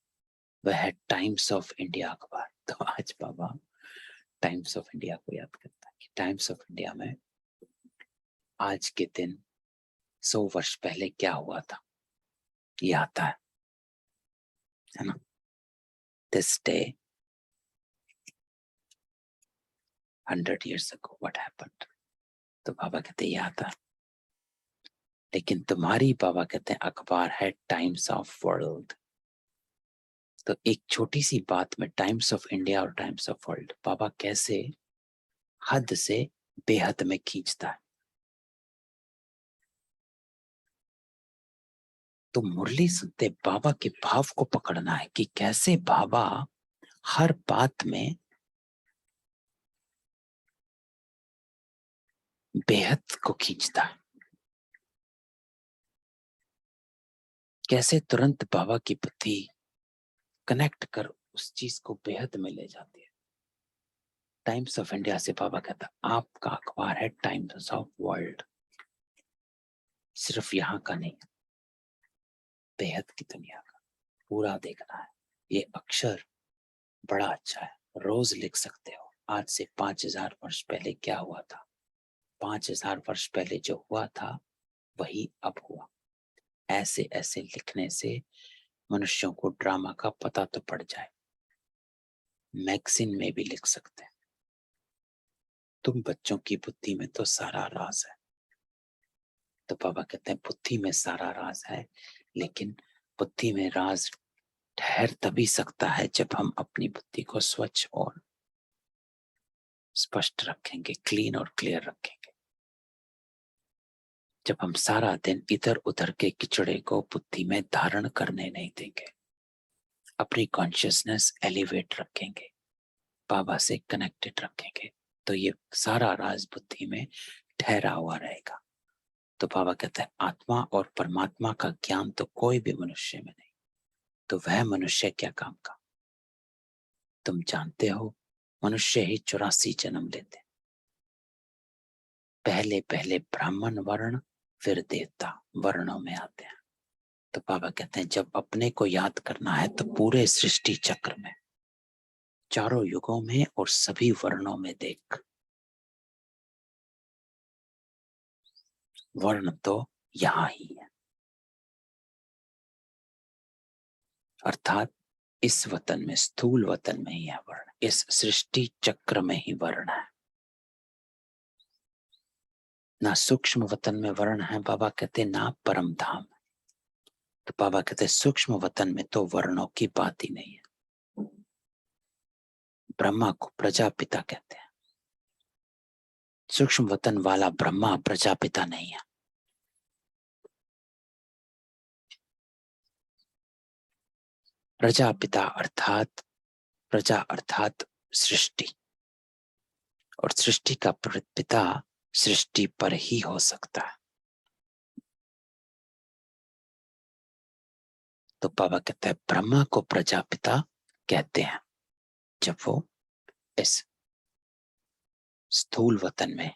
वह है टाइम्स ऑफ इंडिया अखबार। तो आज बाबा टाइम्स ऑफ इंडिया को याद करता है कि टाइम्स ऑफ इंडिया में आज के दिन 100 वर्ष पहले क्या हुआ था ये आता है ना। This day 100 years ago what happened। तो बाबा कहते ये आता है। लेकिन तुम्हारी बाबा कहते हैं अखबार है टाइम्स ऑफ वर्ल्ड। तो एक छोटी सी बात में टाइम्स ऑफ इंडिया और टाइम्स ऑफ वर्ल्ड बाबा कैसे हद से बेहद में खींचता है। तो मुरली सुनते बाबा के भाव को पकड़ना है कि कैसे बाबा हर बात में बेहद को खींचता है। कैसे तुरंत बाबा की बुद्धि कनेक्ट कर उस चीज को बेहद में ले जाती है। टाइम्स ऑफ इंडिया से बाबा कहता आपका अखबार है टाइम्स ऑफ वर्ल्ड। सिर्फ यहाँ का नहीं, बेहद की दुनिया का पूरा देखना है। ये अक्षर बड़ा अच्छा है, रोज लिख सकते हो। आज से 5000 वर्ष पहले क्या हुआ था। 5000 वर्ष पहले जो हुआ था वही अब हुआ। ऐसे ऐसे लिखने से मनुष्यों को ड्रामा का पता तो पड़ जाए। मैगजीन में भी लिख सकते हैं। तुम बच्चों की बुद्धि में तो सारा राज है। तो बाबा कहते हैं बुद्धि में सारा राज है, लेकिन बुद्धि में राज ठहर तभी सकता है जब हम अपनी बुद्धि को स्वच्छ और स्पष्ट रखेंगे, क्लीन और क्लियर रखेंगे। जब हम सारा दिन इधर उधर के किचड़े को बुद्धि में धारण करने नहीं देंगे, अपनी कॉन्शियसनेस एलिवेट रखेंगे, बाबा से कनेक्टेड रखेंगे, तो ये सारा राज बुद्धि में ठहरा हुआ रहेगा। तो बाबा कहते हैं आत्मा और परमात्मा का ज्ञान तो कोई भी मनुष्य में नहीं, तो वह मनुष्य क्या काम का। तुम जानते हो मनुष्य ही 84 जन्म लेते, पहले पहले ब्राह्मण वर्ण फिर देवता वर्णों में आते हैं। तो बाबा कहते हैं जब अपने को याद करना है तो पूरे सृष्टि चक्र में, चारों युगों में और सभी वर्णों में देख। वर्ण तो यहां ही है, अर्थात इस वतन में, स्थूल वतन में ही है वर्ण। इस सृष्टि चक्र में ही वर्ण है, ना सूक्ष्म वतन में वर्ण है। बाबा कहते ना परम धाम। तो बाबा कहते सूक्ष्म वतन में तो वर्णों की बात ही नहीं है। ब्रह्मा को प्रजापिता कहते हैं, सूक्ष्म वतन वाला ब्रह्मा प्रजापिता नहीं है। प्रजापिता अर्थात, प्रजा अर्थात सृष्टि, और सृष्टि का पिता सृष्टि पर ही हो सकता है। तो बाबा कहते हैं ब्रह्मा को प्रजापिता कहते हैं जब वो इस स्थूल वतन में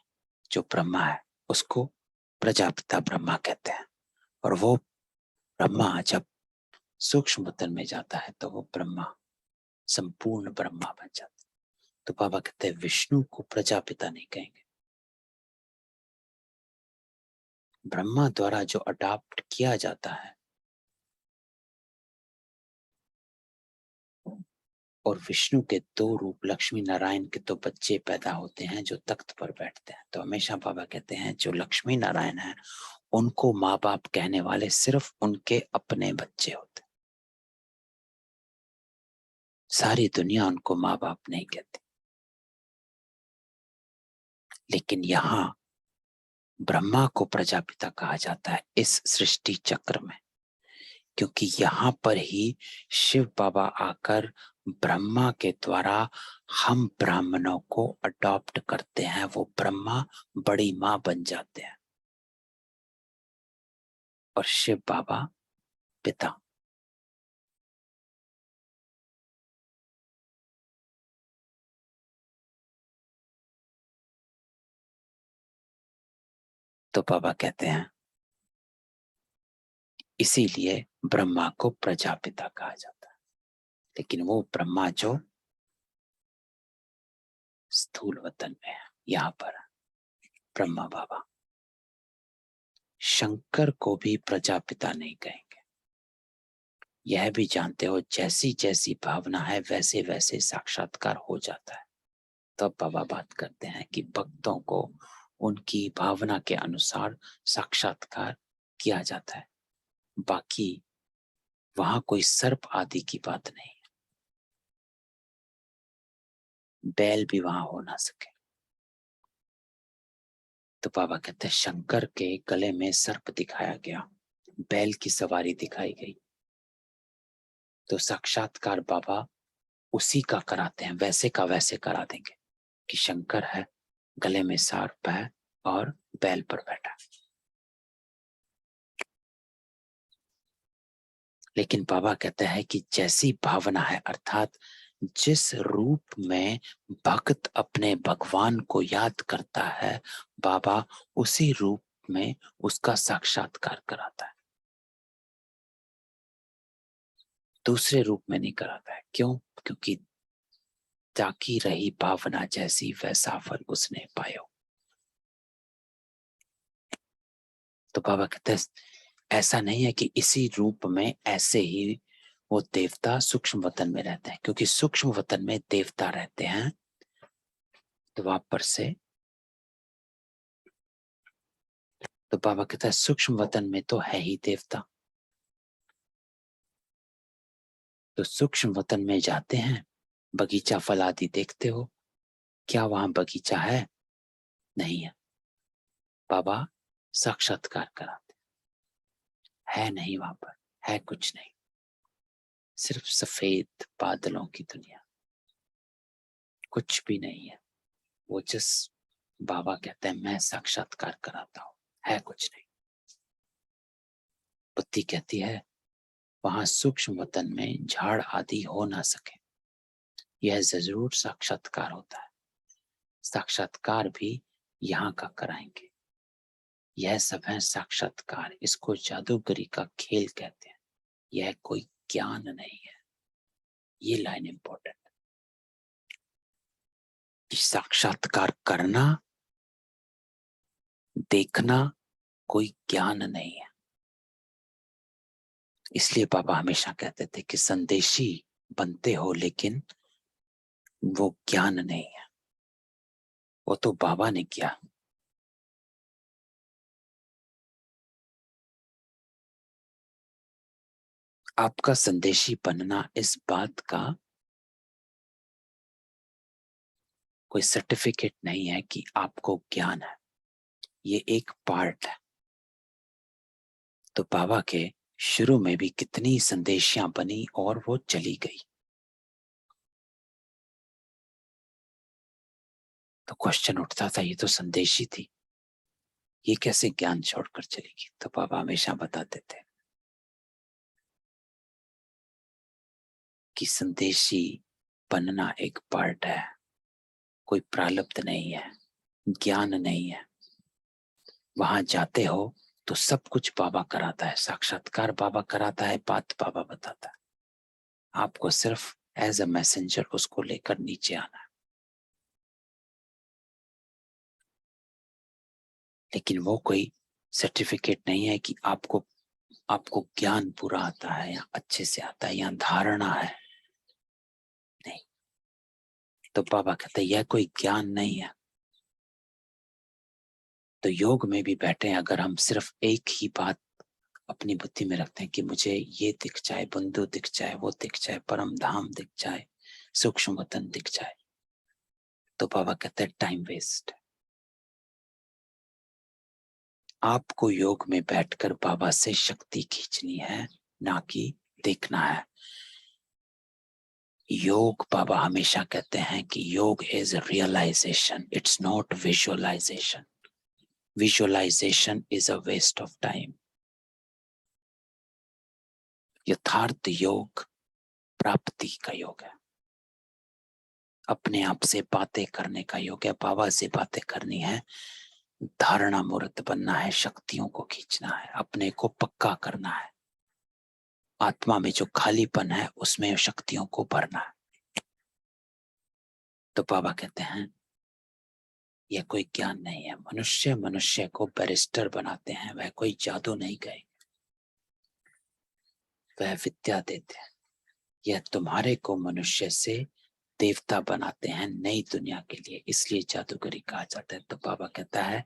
जो ब्रह्मा है उसको प्रजापिता ब्रह्मा कहते हैं, और वो ब्रह्मा जब सूक्ष्म वतन में जाता है तो वो ब्रह्मा संपूर्ण ब्रह्मा बन जाता है। तो बाबा कहते हैं विष्णु को प्रजापिता नहीं कहेंगे। ब्रह्मा द्वारा जो अडॉप्ट किया जाता है और विष्णु के दो रूप लक्ष्मी नारायण के तो बच्चे पैदा होते हैं जो तख्त पर बैठते हैं। तो हमेशा बाबा कहते हैं जो लक्ष्मी नारायण है उनको माँ बाप कहने वाले सिर्फ उनके अपने बच्चे होते, सारी दुनिया उनको माँ बाप नहीं कहती। लेकिन यहाँ ब्रह्मा को प्रजापिता कहा जाता है इस सृष्टि चक्र में, क्योंकि यहाँ पर ही शिव बाबा आकर ब्रह्मा के द्वारा हम ब्राह्मणों को अडॉप्ट करते हैं। वो ब्रह्मा बड़ी माँ बन जाते हैं और शिव बाबा पिता। तो बाबा कहते हैं इसीलिए ब्रह्मा को प्रजापिता कहा जाता है। लेकिन वो ब्रह्मा जो स्थूल वतन में है, यहाँ पर ब्रह्मा बाबा। शंकर को भी प्रजापिता नहीं कहेंगे। यह भी जानते हो जैसी जैसी भावना है वैसे वैसे साक्षात्कार हो जाता है। तब बाबा बात करते हैं कि भक्तों को उनकी भावना के अनुसार साक्षात्कार किया जाता है। बाकी वहां कोई सर्प आदि की बात नहीं है, बैल भी वहां हो ना सके। तो बाबा कहते हैं शंकर के गले में सर्प दिखाया गया, बैल की सवारी दिखाई गई। तो साक्षात्कार बाबा उसी का कराते हैं, वैसे का वैसे करा देंगे कि शंकर है, गले में सर्प है और बैल पर बैठा। लेकिन बाबा कहते हैं कि जैसी भावना है, अर्थात जिस रूप में भक्त अपने भगवान को याद करता है, बाबा उसी रूप में उसका साक्षात्कार कराता है, दूसरे रूप में नहीं कराता है। क्यों? क्योंकि ताकि रही भावना जैसी वैसा फल उसने पायो। तो बाबा कहते हैं ऐसा नहीं है कि इसी रूप में ऐसे ही वो देवता सूक्ष्म वतन में रहते हैं, क्योंकि सूक्ष्म वतन में देवता रहते हैं द्वापर से। तो बाबा कहता है सूक्ष्म वतन में तो है ही देवता। तो सूक्ष्म वतन में जाते हैं, बगीचा फल आदि देखते हो, क्या वहां बगीचा है? नहीं है। बाबा साक्षात्कार कराते है, नहीं वहां पर है कुछ नहीं, सिर्फ सफेद बादलों की दुनिया, कुछ भी नहीं है। वो जिस बाबा कहते हैं मैं साक्षात्कार कराता हूं, है कुछ नहीं। बुद्धि कहती है वहां सूक्ष्म वतन में झाड़ आदि हो ना सके, यह जरूर साक्षात्कार होता है। साक्षात्कार भी यहाँ का कराएंगे। यह सब है साक्षात्कार, इसको जादूगरी का खेल कहते हैं, यह कोई ज्ञान नहीं है। ये लाइन इंपॉर्टेंट, कि साक्षात्कार करना देखना कोई ज्ञान नहीं है। इसलिए बाबा हमेशा कहते थे कि संदेशी बनते हो लेकिन वो ज्ञान नहीं है, वो तो बाबा ने किया। आपका संदेशी बनना इस बात का कोई सर्टिफिकेट नहीं है कि आपको ज्ञान है, ये एक पार्ट है। तो बाबा के शुरू में भी कितनी संदेशियां बनी और वो चली गई। तो क्वेश्चन उठता था, ये तो संदेशी थी, ये कैसे ज्ञान छोड़कर चलेगी? तो बाबा हमेशा बताते थे कि संदेशी बनना एक पार्ट है, कोई प्रारब्ध नहीं है, ज्ञान नहीं है। वहां जाते हो तो सब कुछ बाबा कराता है, साक्षात्कार बाबा कराता है, बात बाबा बताता है, आपको सिर्फ एज अ मैसेंजर उसको लेकर नीचे आना है। लेकिन वो कोई सर्टिफिकेट नहीं है कि आपको ज्ञान पूरा आता है या अच्छे से आता है या धारणा है, नहीं। तो बाबा कहते हैं यह कोई ज्ञान नहीं है। तो योग में भी बैठे हैं, अगर हम सिर्फ एक ही बात अपनी बुद्धि में रखते हैं कि मुझे ये दिख जाए, बंधु दिख जाए, वो दिख जाए, परम धाम दिख जाए, सूक्ष्म वतन दिख जाए, तो बाबा कहते हैं टाइम वेस्ट। आपको योग में बैठकर बाबा से शक्ति खींचनी है, ना कि देखना है। योग, बाबा हमेशा कहते हैं कि yoga is realization, it's not visualization. Visualization is a waste of time. यथार्थ योग प्राप्ति का योग है, अपने आप से बातें करने का योग है। बाबा से बातें करनी है, धारणा मूर्त बनना है, शक्तियों को खींचना है, अपने को पक्का करना है, आत्मा में जो खालीपन है उसमें शक्तियों को भरना है। तो बाबा कहते हैं यह कोई ज्ञान नहीं है। मनुष्य मनुष्य को बैरिस्टर बनाते हैं, वह कोई जादू नहीं गए, वह विद्या देते हैं। यह तुम्हारे को मनुष्य से देवता बनाते हैं नई दुनिया के लिए, इसलिए जादूगरी कहा जाता है। तो बाबा कहता है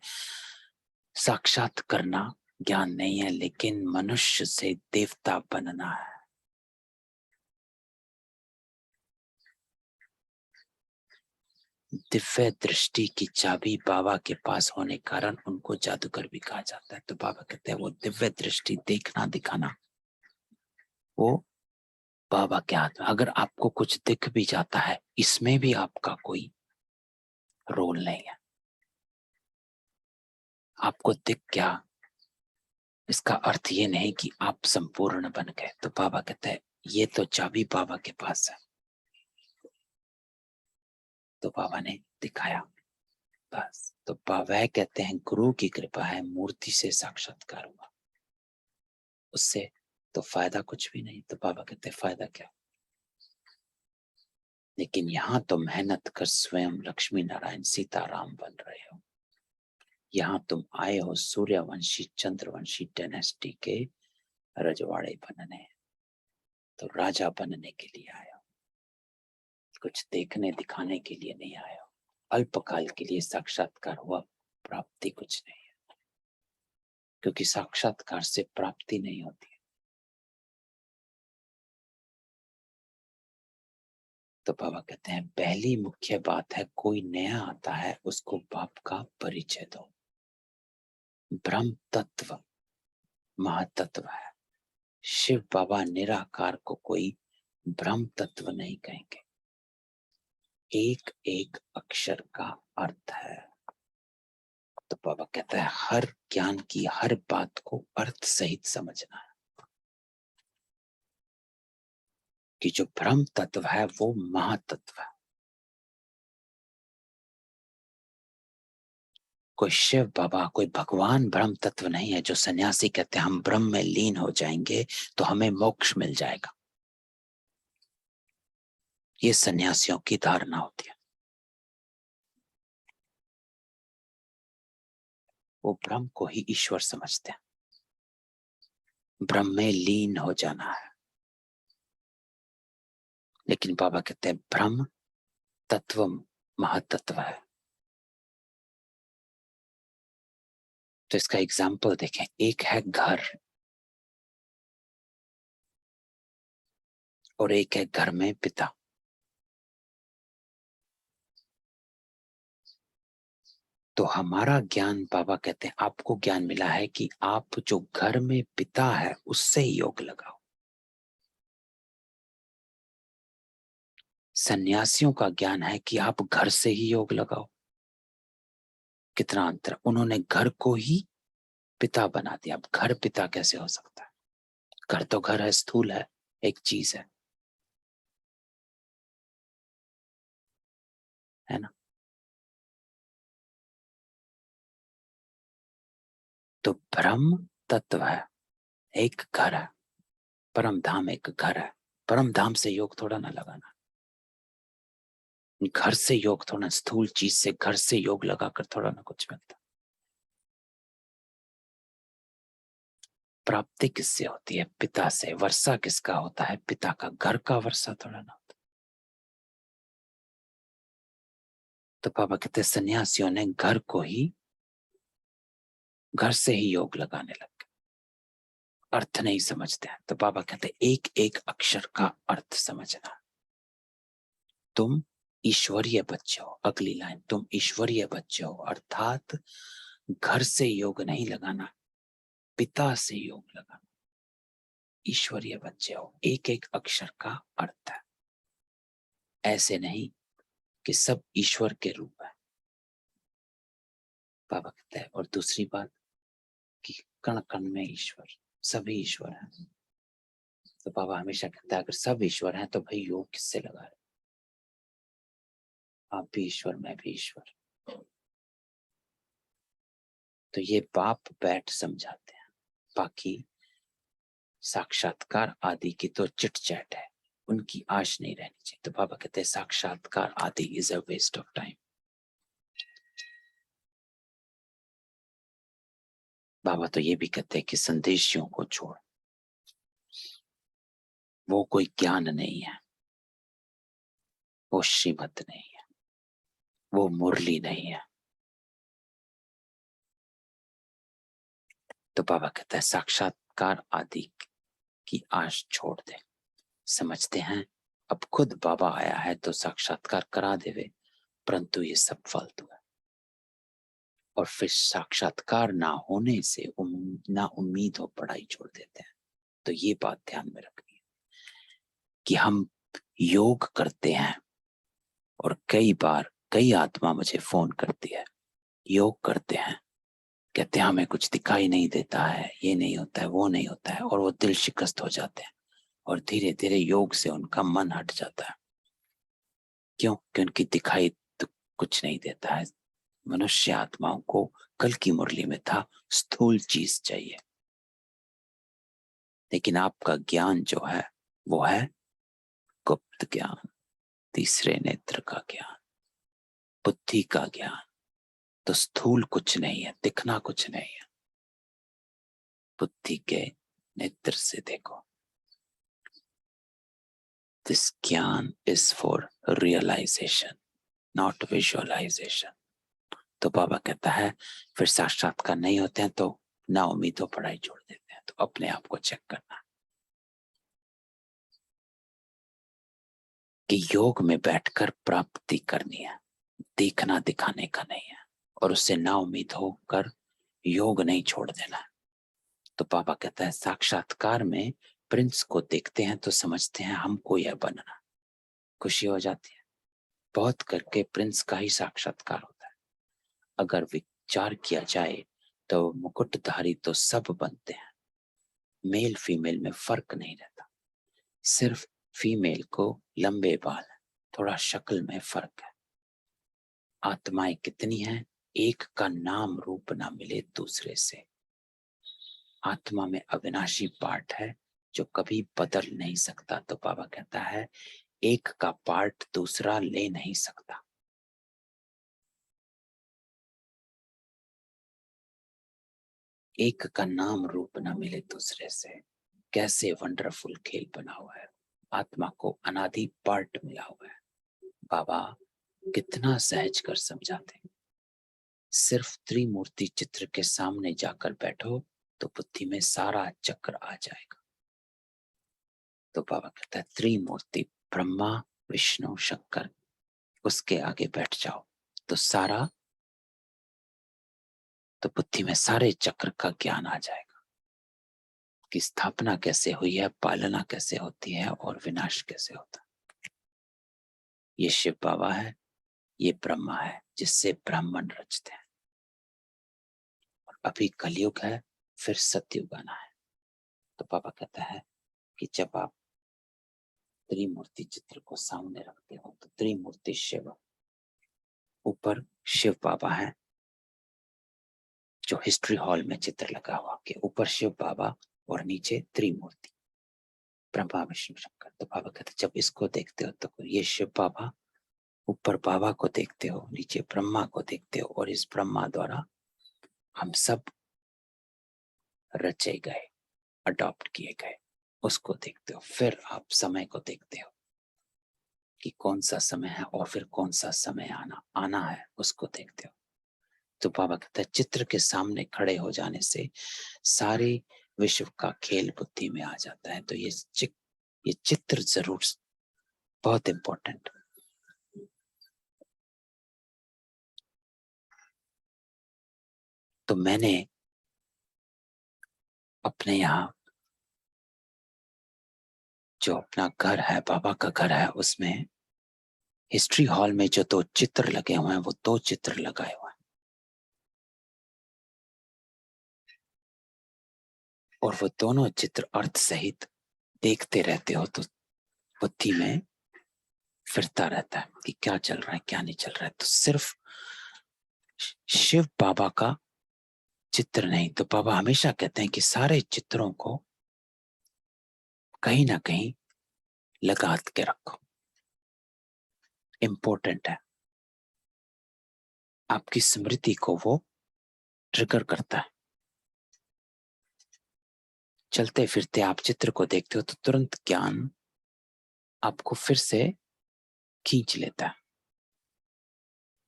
साक्षात करना ज्ञान नहीं है, लेकिन मनुष्य से देवता बनना है। दिव्य दृष्टि की चाबी बाबा के पास होने के कारण उनको जादूगर भी कहा जाता है। तो बाबा कहते हैं वो दिव्य दृष्टि, देखना दिखाना, वो बाबा के हाथ में। अगर आपको कुछ दिख भी जाता है, इसमें भी आपका कोई रोल नहीं है। आपको दिख गया, इसका अर्थ ये नहीं कि आप संपूर्ण बन गए। तो बाबा कहते हैं ये तो चाबी बाबा के पास है। तो बाबा ने दिखाया, बस। तो वह कहते हैं गुरु की कृपा है, मूर्ति से साक्षात्कार हुआ, उससे तो फायदा कुछ भी नहीं। तो बाबा कहते फायदा क्या? लेकिन यहाँ तो मेहनत कर स्वयं लक्ष्मी नारायण सीताराम बन रहे हो। यहाँ तुम आए हो सूर्यवंशी चंद्रवंशी डायनेस्टी के रजवाड़े बनने, तो राजा बनने के लिए आए हो, कुछ देखने दिखाने के लिए नहीं आए हो। अल्पकाल के लिए साक्षात्कार हुआ, प्राप्ति कुछ नहीं है, क्योंकि साक्षात्कार से प्राप्ति नहीं होती है। तो बाबा कहते हैं पहली मुख्य बात है, कोई नया आता है उसको बाप का परिचय दो। ब्रह्म तत्व महातत्व है। शिव बाबा निराकार को कोई ब्रह्म तत्व नहीं कहेंगे, एक एक अक्षर का अर्थ है। तो बाबा कहता है हर ज्ञान की हर बात को अर्थ सहित समझना है, कि जो ब्रह्म तत्व है वो महातत्व है। कोई शिव बाबा, कोई भगवान ब्रह्म तत्व नहीं है जो सन्यासी कहते हैं हम ब्रह्म में लीन हो जाएंगे तो हमें मोक्ष मिल जाएगा। ये सन्यासियों की धारणा होती है। वो ब्रह्म को ही ईश्वर समझते हैं, ब्रह्म में लीन हो जाना है। लेकिन बाबा कहते हैं ब्रह्म तत्व महातत्व है। तो इसका एग्जाम्पल देखें, एक है घर और एक है घर में पिता। तो हमारा ज्ञान, बाबा कहते हैं आपको ज्ञान मिला है कि आप जो घर में पिता है उससे योग लगाओ। सन्यासियों का ज्ञान है कि आप घर से ही योग लगाओ। कितना अंतर। उन्होंने घर को ही पिता बना दिया। अब घर पिता कैसे हो सकता है? घर तो घर है, स्थूल है, एक चीज है ना। तो ब्रह्म तत्व है, एक घर है। परम धाम एक घर है। परम धाम से योग थोड़ा ना लगाना, घर से योग थोड़ा, स्थूल चीज से, घर से योग लगाकर थोड़ा ना कुछ मिलता। प्राप्ति किससे होती है? पिता से। वर्षा किसका होता है? पिता का। घर का वर्षा थोड़ा ना होता। तो पापा कहते सन्यासियों ने घर को ही, घर से ही योग लगाने लग गए, अर्थ नहीं समझते हैं। तो पापा कहते एक एक अक्षर का अर्थ समझना। तुम ईश्वरीय बच्चे हो। अगली लाइन, तुम ईश्वरीय बच्चे हो, अर्थात घर से योग नहीं लगाना, पिता से योग लगाना। ईश्वरीय बच्चे हो, एक एक अक्षर का अर्थ है। ऐसे नहीं कि सब ईश्वर के रूप है। बाबा कहते हैं और दूसरी बात कि कण कण में ईश्वर, सभी ईश्वर हैं। तो बाबा हमेशा कहता है अगर सब ईश्वर हैं तो भाई योग किससे लगा रहे? आप भी ईश्वर, मैं भी ईश्वर। तो ये बाप बैठ समझाते हैं। बाकी साक्षात्कार आदि की तो चिट चैट है, उनकी आश नहीं रहनी चाहिए। तो बाबा कहते हैं साक्षात्कार आदि is a waste of time. बाबा तो ये भी कहते हैं कि संदेशियों को छोड़, वो कोई ज्ञान नहीं है, वो श्रीमत नहीं है, वो मुरली नहीं है। तो बाबा कहता है साक्षात्कार आदि की आश छोड़ दे। समझते हैं अब खुद बाबा आया है तो साक्षात्कार करा देवे, परंतु ये सब फालतू है। और फिर साक्षात्कार ना होने से ना उम्मीद हो, पढ़ाई छोड़ देते हैं। तो ये बात ध्यान में रखनी है कि हम योग करते हैं और कई बार कई आत्मा मुझे फोन करती है, योग करते हैं, कहते हैं हमें कुछ दिखाई नहीं देता है, ये नहीं होता है, वो नहीं होता है, और वो दिल शिकस्त हो जाते हैं और धीरे धीरे योग से उनका मन हट जाता है। क्यों? कि उनकी दिखाई तो कुछ नहीं देता है। मनुष्य आत्माओं को कल की मुरली में था स्थूल चीज चाहिए, लेकिन आपका ज्ञान जो है वो है गुप्त ज्ञान, तीसरे नेत्र का ज्ञान, बुद्धि का ज्ञान। तो स्थूल कुछ नहीं है, दिखना कुछ नहीं है। बुद्धि के नेत्र से देखो। This gyan is for realization, not visualization. तो बाबा कहता है फिर साक्षात्कार नहीं होते हैं तो ना उम्मीद हो, पढ़ाई छोड़ देते हैं। तो अपने आप को चेक करना कि योग में बैठकर प्राप्ति करनी है, देखना दिखाने का नहीं है। और उससे ना उम्मीद होकर योग नहीं छोड़ देना। तो पापा कहता है साक्षात्कार में प्रिंस को देखते हैं तो समझते हैं हमको यह बनना, खुशी हो जाती है। बहुत करके प्रिंस का ही साक्षात्कार होता है। अगर विचार किया जाए तो मुकुटधारी तो सब बनते हैं, मेल फीमेल में फर्क नहीं रहता। सिर्फ फीमेल को लंबे बाल, थोड़ा शक्ल में फर्क है। आत्माएं कितनी हैं? एक का नाम रूप ना मिले दूसरे से। आत्मा में अविनाशी पार्ट है जो कभी बदल नहीं सकता। तो बाबा कहता है एक का पार्ट दूसरा ले नहीं सकता। एक का नाम रूप ना मिले दूसरे से। कैसे वंडरफुल खेल बना हुआ है। आत्मा को अनादि पार्ट मिला हुआ है। बाबा कितना सहज कर समझाते। सिर्फ त्रिमूर्ति चित्र के सामने जाकर बैठो तो बुद्धि में सारा चक्र आ जाएगा। तो बाबा कहता है त्रिमूर्ति ब्रह्मा विष्णु शंकर, उसके आगे बैठ जाओ तो सारा, तो बुद्धि में सारे चक्र का ज्ञान आ जाएगा कि स्थापना कैसे हुई है, पालना कैसे होती है और विनाश कैसे होता है। ये शिव बाबा है, ये ब्रह्मा है जिससे ब्राह्मण रचते हैं। अभी कलयुग है, फिर सतयुग आना है। तो बाबा कहता है कि जब आप त्रिमूर्ति चित्र को सामने रखते हो तो त्रिमूर्ति शिव, ऊपर शिव बाबा है जो हिस्ट्री हॉल में चित्र लगा हुआ के ऊपर शिव बाबा और नीचे त्रिमूर्ति ब्रह्मा विष्णु शंकर। तो बाबा कहते जब इसको देखते हो तो ये शिव बाबा, ऊपर बाबा को देखते हो, नीचे ब्रह्मा को देखते हो, और इस ब्रह्मा द्वारा हम सब रचे गए, अडॉप्ट किए गए, उसको देखते हो। फिर आप समय को देखते हो कि कौन सा समय है और फिर कौन सा समय आना है, उसको देखते हो। तो बाबा कहता है चित्र के सामने खड़े हो जाने से सारे विश्व का खेल बुद्धि में आ जाता है। तो ये चित्र जरूर बहुत इंपॉर्टेंट। तो मैंने अपने यहाँ जो अपना घर है, बाबा का घर है, उसमें हिस्ट्री हॉल में जो 2 चित्र लगे हुए हैं, वो 2 चित्र लगाए हुए हैं, और वो दोनों चित्र अर्थ सहित देखते रहते हो तो बुद्धि में फिरता रहता है कि क्या चल रहा है क्या नहीं चल रहा है। तो सिर्फ शिव बाबा का चित्र नहीं, तो बाबा हमेशा कहते हैं कि सारे चित्रों को कहीं ना कहीं लगा के रखो, इंपॉर्टेंट है। आपकी स्मृति को वो ट्रिगर करता है। चलते फिरते आप चित्र को देखते हो तो तुरंत ज्ञान आपको फिर से खींच लेता है।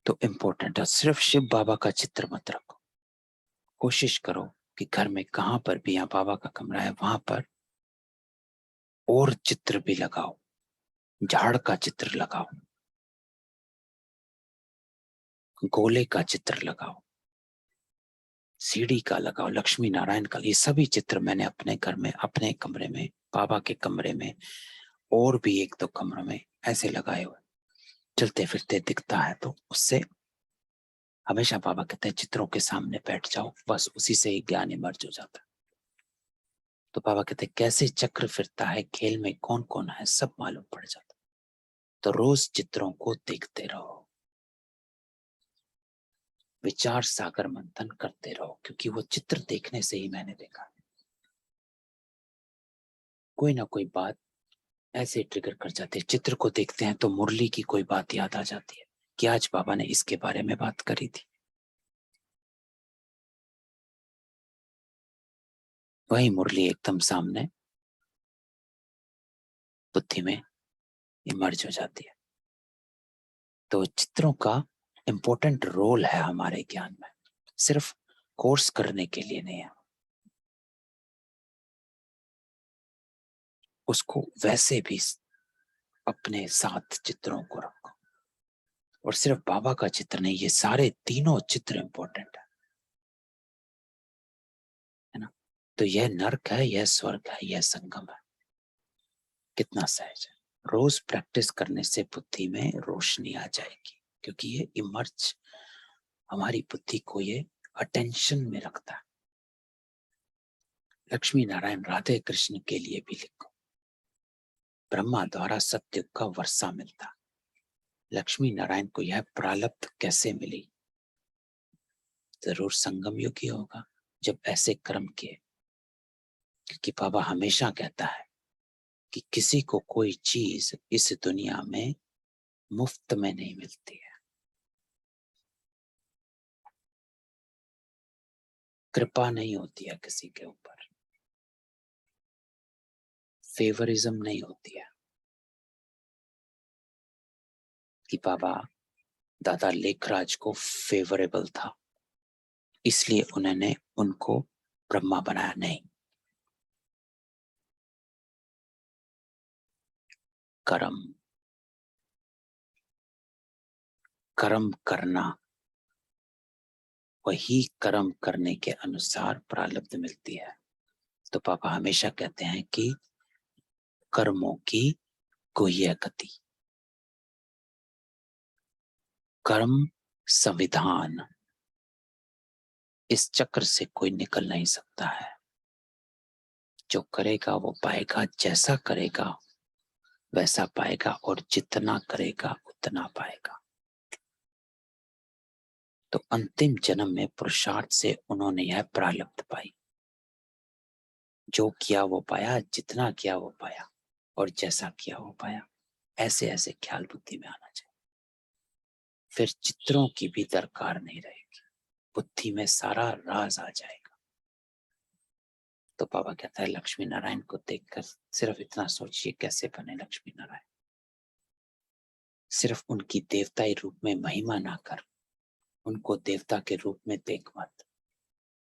तो इंपॉर्टेंट है। सिर्फ शिव बाबा का चित्र मत रखो, कोशिश करो कि घर में कहां पर भी यहाँ बाबा का कमरा है वहां पर और चित्र भी लगाओ, झाड़ का चित्र लगाओ, गोले का चित्र लगाओ, सीढ़ी का लगाओ, लक्ष्मी नारायण का। ये सभी चित्र मैंने अपने घर में, अपने कमरे में, बाबा के कमरे में और भी 1-2 कमरों में ऐसे लगाए हुए। चलते फिरते दिखता है तो उससे हमेशा बाबा कहते हैं चित्रों के सामने बैठ जाओ, बस उसी से ही ज्ञान इमर्ज हो जाता है। तो बाबा कहते हैं कैसे चक्र फिरता है, खेल में कौन कौन है, सब मालूम पड़ जाता है। तो रोज चित्रों को देखते रहो, विचार सागर मंथन करते रहो, क्योंकि वो चित्र देखने से ही मैंने देखा कोई ना कोई बात ऐसे ट्रिगर कर जाते हैं। चित्र को देखते हैं तो मुरली की कोई बात याद आ जाती है कि आज बाबा ने इसके बारे में बात करी थी। वही मुरली एकदम सामने बुद्धि में इमर्ज हो जाती है। तो चित्रों का इंपॉर्टेंट रोल है हमारे ज्ञान में, सिर्फ कोर्स करने के लिए नहीं है। उसको वैसे भी अपने साथ चित्रों को रखो, और सिर्फ बाबा का चित्र नहीं, ये सारे तीनों चित्र इंपॉर्टेंट है ना। तो यह नर्क है, यह स्वर्ग है, यह संगम है। कितना सहज है। रोज प्रैक्टिस करने से बुद्धि में रोशनी आ जाएगी, क्योंकि ये इमर्ज हमारी बुद्धि को ये अटेंशन में रखता है। लक्ष्मी नारायण राधे कृष्ण के लिए भी लिखो, ब्रह्मा द्वारा सत्युग का वर्षा मिलता, लक्ष्मी नारायण को यह प्रारब्ध कैसे मिली? जरूर संगम युग ही होगा जब ऐसे कर्म किए। क्योंकि बाबा हमेशा कहता है कि किसी को कोई चीज इस दुनिया में मुफ्त में नहीं मिलती है। कृपा नहीं होती है किसी के ऊपर, फेवरिज्म नहीं होती है कि बाबा दादा लेखराज को फेवरेबल था इसलिए उन्होंने उनको ब्रह्मा बनाया, नहीं। कर्म कर्म करना, वही कर्म करने के अनुसार प्रारब्ध मिलती है। तो पापा हमेशा कहते हैं कि कर्मों की गुह्य गति, कर्म संविधान, इस चक्र से कोई निकल नहीं सकता है। जो करेगा वो पाएगा, जैसा करेगा वैसा पाएगा, और जितना करेगा उतना पाएगा। तो अंतिम जन्म में पुरुषार्थ से उन्होंने यह प्रारब्ध पाई। जो किया वो पाया, जितना किया वो पाया, और जैसा किया वो पाया। ऐसे ऐसे ख्याल बुद्धि में आना चाहिए। फिर चित्रों की भी दरकार नहीं रहेगी, बुद्धि में सारा राज आ जाएगा। तो बाबा कहता है लक्ष्मी नारायण को देखकर सिर्फ इतना सोचिए कैसे बने लक्ष्मी नारायण। सिर्फ उनकी देवताई रूप में महिमा ना कर, उनको देवता के रूप में देख मत।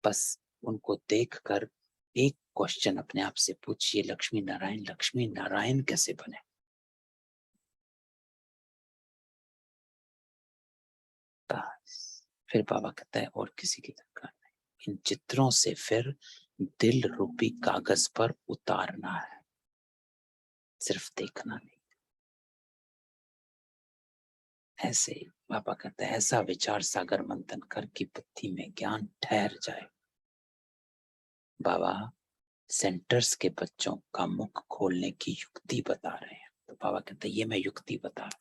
बस उनको देखकर एक क्वेश्चन अपने आप से पूछिए, लक्ष्मी नारायण कैसे बने। फिर बाबा कहता है और किसी की दरकार नहीं। इन चित्रों से फिर दिल रूपी कागज पर उतारना है, सिर्फ देखना नहीं। ऐसे बाबा कहता है ऐसा विचार सागर मंथन कर कि बुद्धि में ज्ञान ठहर जाए। बाबा सेंटर्स के बच्चों का मुख खोलने की युक्ति बता रहे हैं। तो बाबा कहते हैं ये मैं युक्ति बता रहा हूं।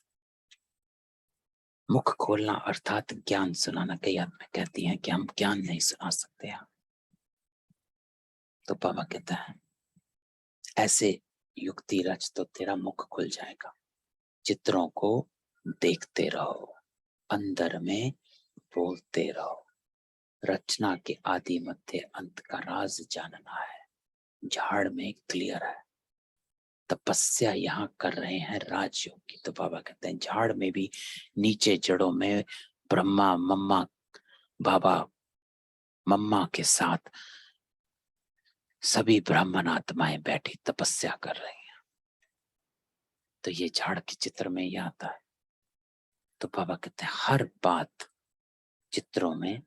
मुख खोलना अर्थात ज्ञान सुनाना। कई आत्मा कहती हैं कि हम ज्ञान नहीं सुना सकते हैं। तो बाबा कहता है ऐसे युक्ति रच तो तेरा मुख खुल जाएगा। चित्रों को देखते रहो, अंदर में बोलते रहो। रचना के आदि मध्य अंत का राज जानना है। झाड़ में क्लियर है। तपस्या यहाँ कर रहे हैं राजयोग की। तो बाबा कहते हैं झाड़ में भी नीचे जड़ों में ब्रह्मा मम्मा बाबा मम्मा के साथ सभी ब्राह्मण आत्माएं बैठी तपस्या कर रही हैं। तो ये झाड़ के चित्र में ही आता है। तो बाबा कहते हैं हर बात चित्रों में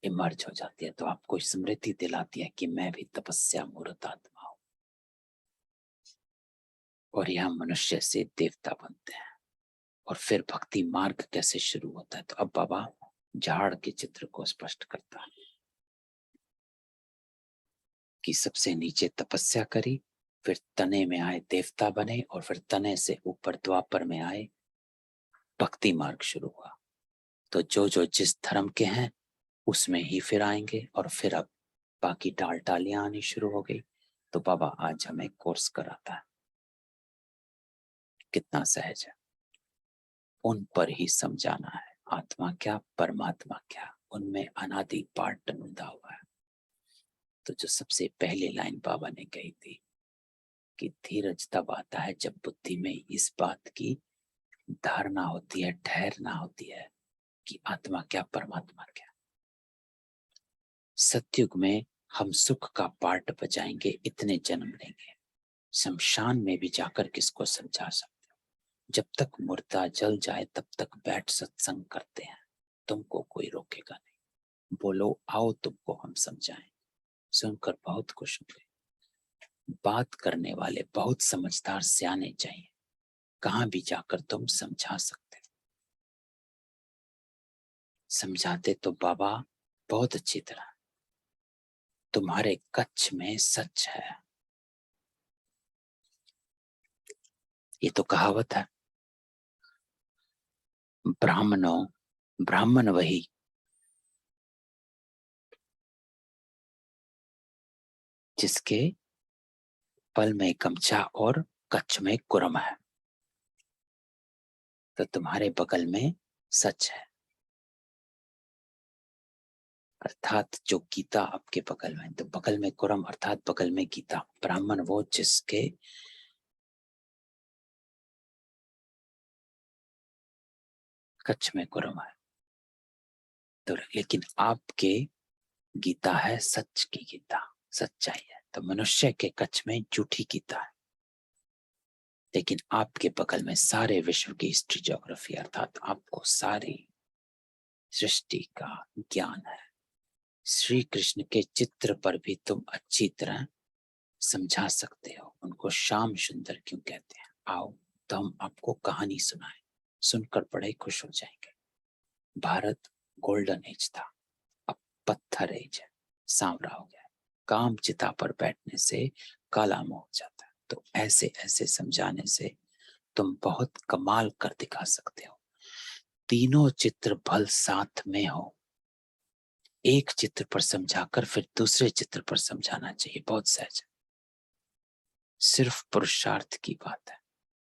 इमर्ज हो जाती है। तो आपको स्मृति दिलाती है कि मैं भी तपस्या मूर्त आत्मा हूं, और यह मनुष्य से देवता बनते हैं। और फिर भक्ति मार्ग कैसे शुरू होता है। तो अब बाबा झाड़ के चित्र को स्पष्ट करता है कि सबसे नीचे तपस्या करी, फिर तने में आए देवता बने, और फिर तने से ऊपर द्वापर में आए भक्ति मार्ग शुरू हुआ। तो जो जो जिस धर्म के हैं उसमें ही फिर आएंगे, और फिर अब बाकी डाल डालियां आनी शुरू हो गई। तो बाबा आज हमें कोर्स कराता है, कितना सहज है। उन पर ही समझाना है, आत्मा क्या परमात्मा क्या, उनमें अनादि पाठ बंधा हुआ है। तो जो सबसे पहली लाइन बाबा ने कही थी कि धीरज तब आता है जब बुद्धि में इस बात की धारणा होती है, ठहरना होती है कि आत्मा क्या परमात्मा क्या। सतयुग में हम सुख का पाठ बजाएंगे, इतने जन्म लेंगे, शमशान में भी जाकर किसको समझा सकते हो। जब तक मुर्दा जल जाए तब तक बैठ सत्संग करते हैं, तुमको कोई रोकेगा नहीं। बोलो आओ तुमको हम समझाएं। सुनकर बहुत खुश हुए। बात करने वाले बहुत समझदार सियाने चाहिए, कहां भी जाकर तुम समझा सकते हो। समझाते तो बाबा बहुत अच्छी तरह। तुम्हारे कच्छ में सच है, ये तो कहावत है। ब्राह्मण वही जिसके पल में गमछा और कच्छ में कुरम है। तो तुम्हारे बगल में सच है, अर्थात जो गीता आपके बगल में, तो बगल में कुरम अर्थात बगल में गीता। ब्राह्मण वो जिसके कच्छ में कुरम है। तो लेकिन आपके गीता है सच की गीता, सच्चाई है। तो मनुष्य के कच्छ में झूठी गीता है, लेकिन आपके बगल में सारे विश्व की हिस्ट्री ज्योग्राफी अर्थात आपको सारी सृष्टि का ज्ञान है। श्री कृष्ण के चित्र पर भी तुम अच्छी तरह समझा सकते हो उनको श्याम सुंदर क्यों कहते हैं। आओ तो हम आपको कहानी सुनाएं, सुनकर बड़े खुश हो जाएंगे। भारत गोल्डन एज था, अब पत्थर एज है, सांवरा हो गया, काम चिता पर बैठने से काला मुंह हो जाता है। तो ऐसे ऐसे समझाने से तुम बहुत कमाल कर दिखा सकते हो। तीनों चित्र भल साथ में हो, एक चित्र पर समझाकर फिर दूसरे चित्र पर समझाना चाहिए, बहुत सहज है। सिर्फ पुरुषार्थ की बात है,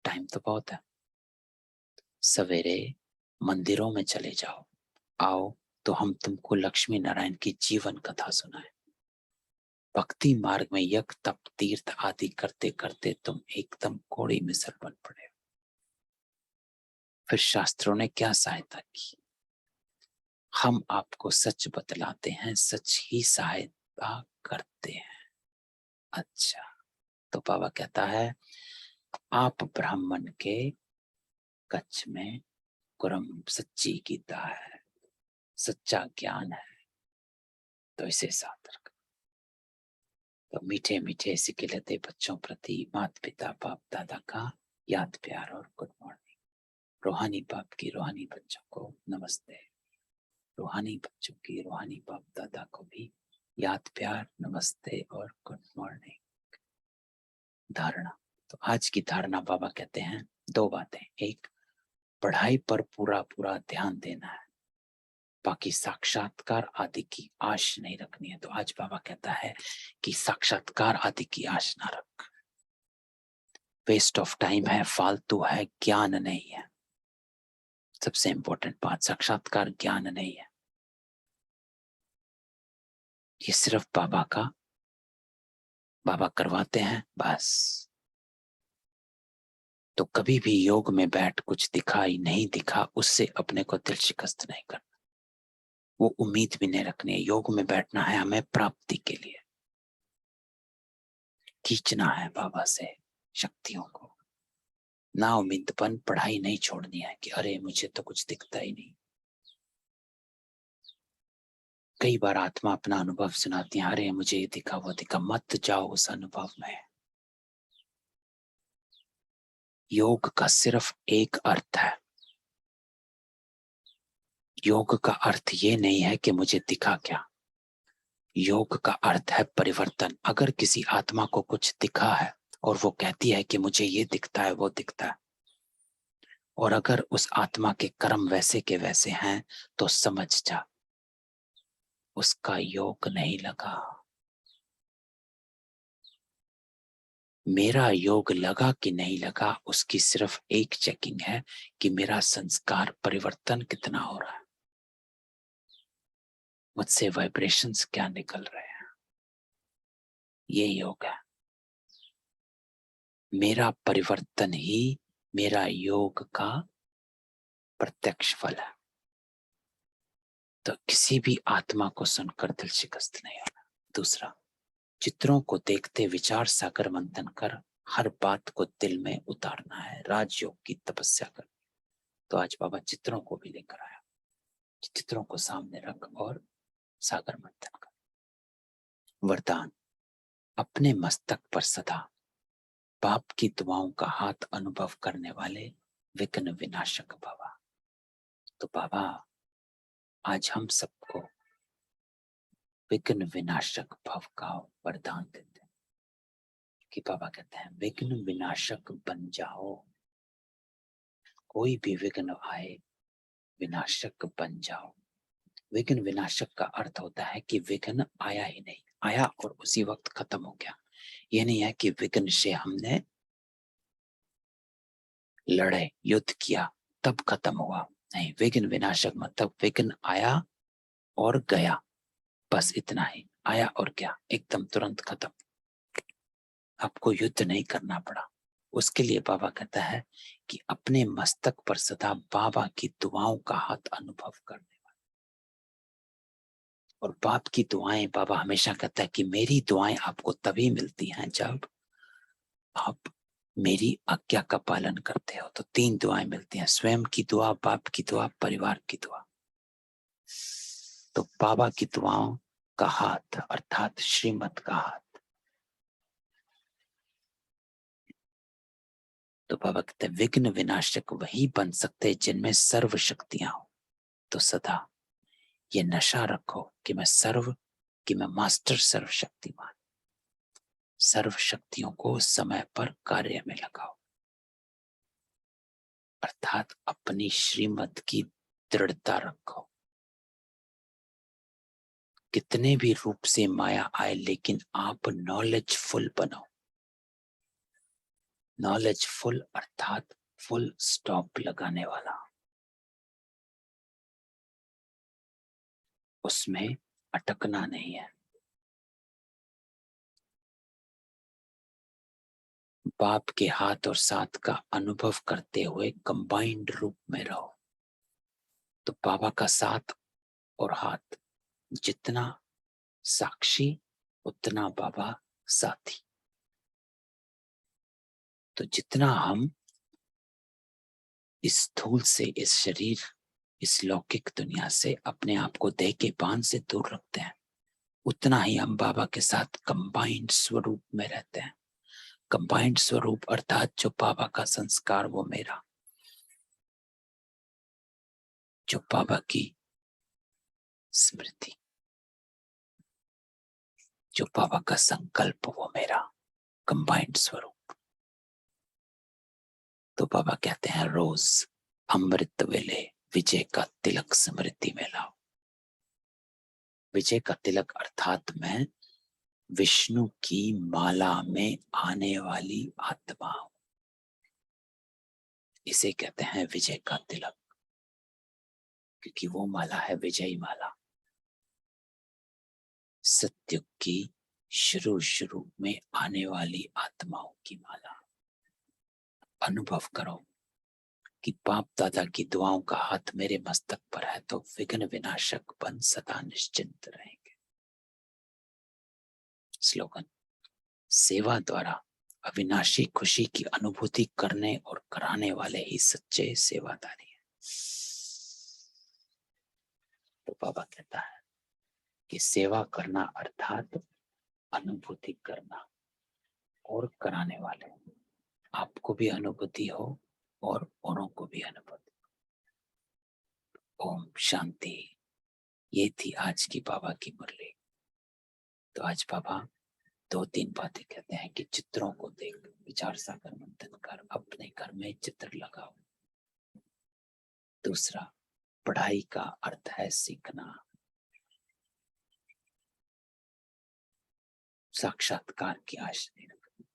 टाइम तो बहुत है। सवेरे मंदिरों में चले जाओ, आओ तो हम तुमको लक्ष्मी नारायण की जीवन कथा सुनाएं। भक्ति मार्ग में यज्ञ तप तीर्थ आदि करते करते तुम एकदम कोड़ी मिसल बन पड़े। फिर शास्त्रों ने क्या सहायता की? हम आपको सच बतलाते हैं, सच ही सहायता करते हैं। अच्छा, तो बाबा कहता है आप ब्राह्मण के कच्छ में कुरम सच्ची गीता है, सच्चा ज्ञान है, तो इसे साथ रख। तो मीठे मीठे सिकिलते बच्चों प्रति माता पिता बाप दादा का याद प्यार और गुड मॉर्निंग। रूहानी बाप की रूहानी बच्चों को नमस्ते, रूहानी बच्चों की रूहानी बाप दादा को भी याद प्यार नमस्ते और गुड मॉर्निंग। धारणा, तो आज की धारणा बाबा कहते हैं दो बातें। एक, पढ़ाई पर पूरा पूरा ध्यान देना है, बाकी साक्षात्कार आदि की आश नहीं रखनी है। तो आज बाबा कहता है कि साक्षात्कार आदि की आश ना रख, वेस्ट ऑफ टाइम है, फालतू है, ज्ञान नहीं है। सबसे इंपॉर्टेंट बात, साक्षात्कार ज्ञान नहीं है, ये सिर्फ बाबा करवाते हैं बस। तो कभी भी योग में बैठ कुछ दिखाई नहीं दिखा उससे अपने को दिल शिकस्त नहीं करना, वो उम्मीद भी नहीं रखनी है। योग में बैठना है हमें प्राप्ति के लिए, खींचना है बाबा से शक्तियों को। ना उम्मीदपन, पढ़ाई नहीं छोड़नी है कि अरे मुझे तो कुछ दिखता ही नहीं। कई बार आत्मा अपना अनुभव सुनाती है, अरे मुझे ये दिखा वो दिखा। मत जाओ उस अनुभव में। योग का सिर्फ एक अर्थ है, योग का अर्थ ये नहीं है कि मुझे दिखा क्या, योग का अर्थ है परिवर्तन। अगर किसी आत्मा को कुछ दिखा है और वो कहती है कि मुझे ये दिखता है वो दिखता है, और अगर उस आत्मा के कर्म वैसे के वैसे हैं तो समझ जा उसका योग नहीं लगा। मेरा योग लगा कि नहीं लगा उसकी सिर्फ एक चेकिंग है कि मेरा संस्कार परिवर्तन कितना हो रहा है, मुझसे वाइब्रेशंस क्या निकल रहे हैं। ये योग है। मेरा परिवर्तन ही मेरा योग का प्रत्यक्ष फल है। तो किसी भी आत्मा को सुनकर दिल शिकस्त नहीं होना। दूसरा, चित्रों को देखते विचार सागर मंथन कर हर बात को दिल में उतारना है, राजयोग की तपस्या कर। तो आज बाबा चित्रों को भी लेकर आया, चित्रों को सामने रख और सागर मंथन कर। वरदान, अपने मस्तक पर सदा बाप की दुआओं का हाथ अनुभव करने वाले विघ्न विनाशक बाबा। तो बाबा आज हम सबको विघ्न विनाशक भव का वरदान देते हैं कि बाबा कहते हैं विघ्न विनाशक बन जाओ, कोई भी विघ्न आए विनाशक बन जाओ। विघ्न विनाशक का अर्थ होता है कि विघ्न आया ही नहीं, आया और उसी वक्त खत्म हो गया। ये नहीं है कि विघ्न से हमने लड़े युद्ध किया तब खत्म हुआ, नहीं। विघ्न विनाशक मतलब विघ्न आया और गया, बस इतना ही, आया और गया, एकदम तुरंत खत्म। आपको युद्ध नहीं करना पड़ा। उसके लिए बाबा कहता है कि अपने मस्तक पर सदा बाबा की दुआओं का हाथ अनुभव करने वाला। और बाप की दुआएं, बाबा हमेशा कहता है कि मेरी दुआएं आपको तभी मिलती हैं जब आप मेरी आज्ञा का पालन करते हो। तो तीन दुआएं मिलती हैं, स्वयं की दुआ, बाप की दुआ, परिवार की दुआ। तो बाबा की दुआओं का हाथ अर्थात श्रीमत का हाथ। तो बाबा कहते हैं विघ्न विनाशक वही बन सकते जिनमें सर्व शक्तियां हो। तो सदा ये नशा रखो कि मैं मास्टर सर्वशक्तिमान, सर्व शक्तियों को समय पर कार्य में लगाओ, अर्थात अपनी श्रीमत की दृढ़ता रखो। कितने भी रूप से माया आए, लेकिन आप नॉलेजफुल बनो। नॉलेजफुल अर्थात फुल स्टॉप लगाने वाला, उसमें अटकना नहीं है। बाप के हाथ और साथ का अनुभव करते हुए कंबाइंड रूप में रहो। तो बाबा का साथ और हाथ जितना साक्षी उतना बाबा साथी। तो जितना हम इस स्थूल से, इस शरीर, इस लौकिक दुनिया से अपने आप को देह के बांध से दूर रखते हैं, उतना ही हम बाबा के साथ कंबाइंड स्वरूप में रहते हैं। कंबाइंड स्वरूप अर्थात जो बाबा का संस्कार वो मेरा, जो बाबा की स्मृति, जो बाबा का संकल्प वो मेरा, कंबाइंड स्वरूप। तो बाबा कहते हैं रोज अमृत वेले विजय का तिलक स्मृति में लाओ। विजय का तिलक अर्थात मैं विष्णु की माला में आने वाली आत्मा हूं। इसे कहते हैं विजय का तिलक, क्योंकि वो माला है विजयी माला। सत्युग की शुरू में आने वाली आत्माओं की माला। अनुभव करो कि बाप दादा की दुआओं का हाथ मेरे मस्तक पर है, तो विघ्न विनाशक बन सदा निश्चिंत रहेंगे। स्लोगन: सेवा द्वारा अविनाशी खुशी की अनुभूति करने और कराने वाले ही सच्चे सेवादारी हैं। तो बाबा कहता है कि सेवा करना अर्थात अनुभूति करना और कराने वाले, आपको भी अनुभूति हो और औरों को भी अनुभूति। ओम शांति। ये थी आज की बाबा की मुरली। तो आज बाबा 2-3 बातें कहते हैं कि चित्रों को देख विचार सागर मंथन कर, अपने घर में चित्र लगाओ। दूसरा, पढ़ाई का अर्थ है सीखना, साक्षात्कार की आशा नहीं रखनी।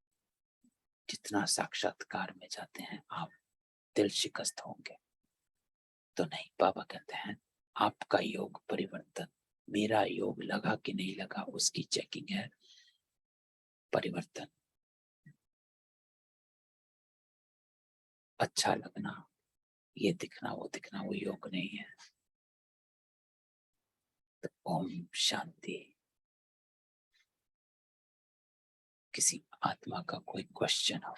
जितना साक्षात्कार में जाते हैं आप दिल शिकस्त होंगे तो नहीं। बाबा कहते हैं आपका योग परिवर्तन, मेरा योग लगा कि नहीं लगा उसकी चेकिंग है। परिवर्तन अच्छा लगना, ये दिखना वो योग नहीं है। तो ओम शांति। किसी आत्मा का कोई क्वेश्चन हो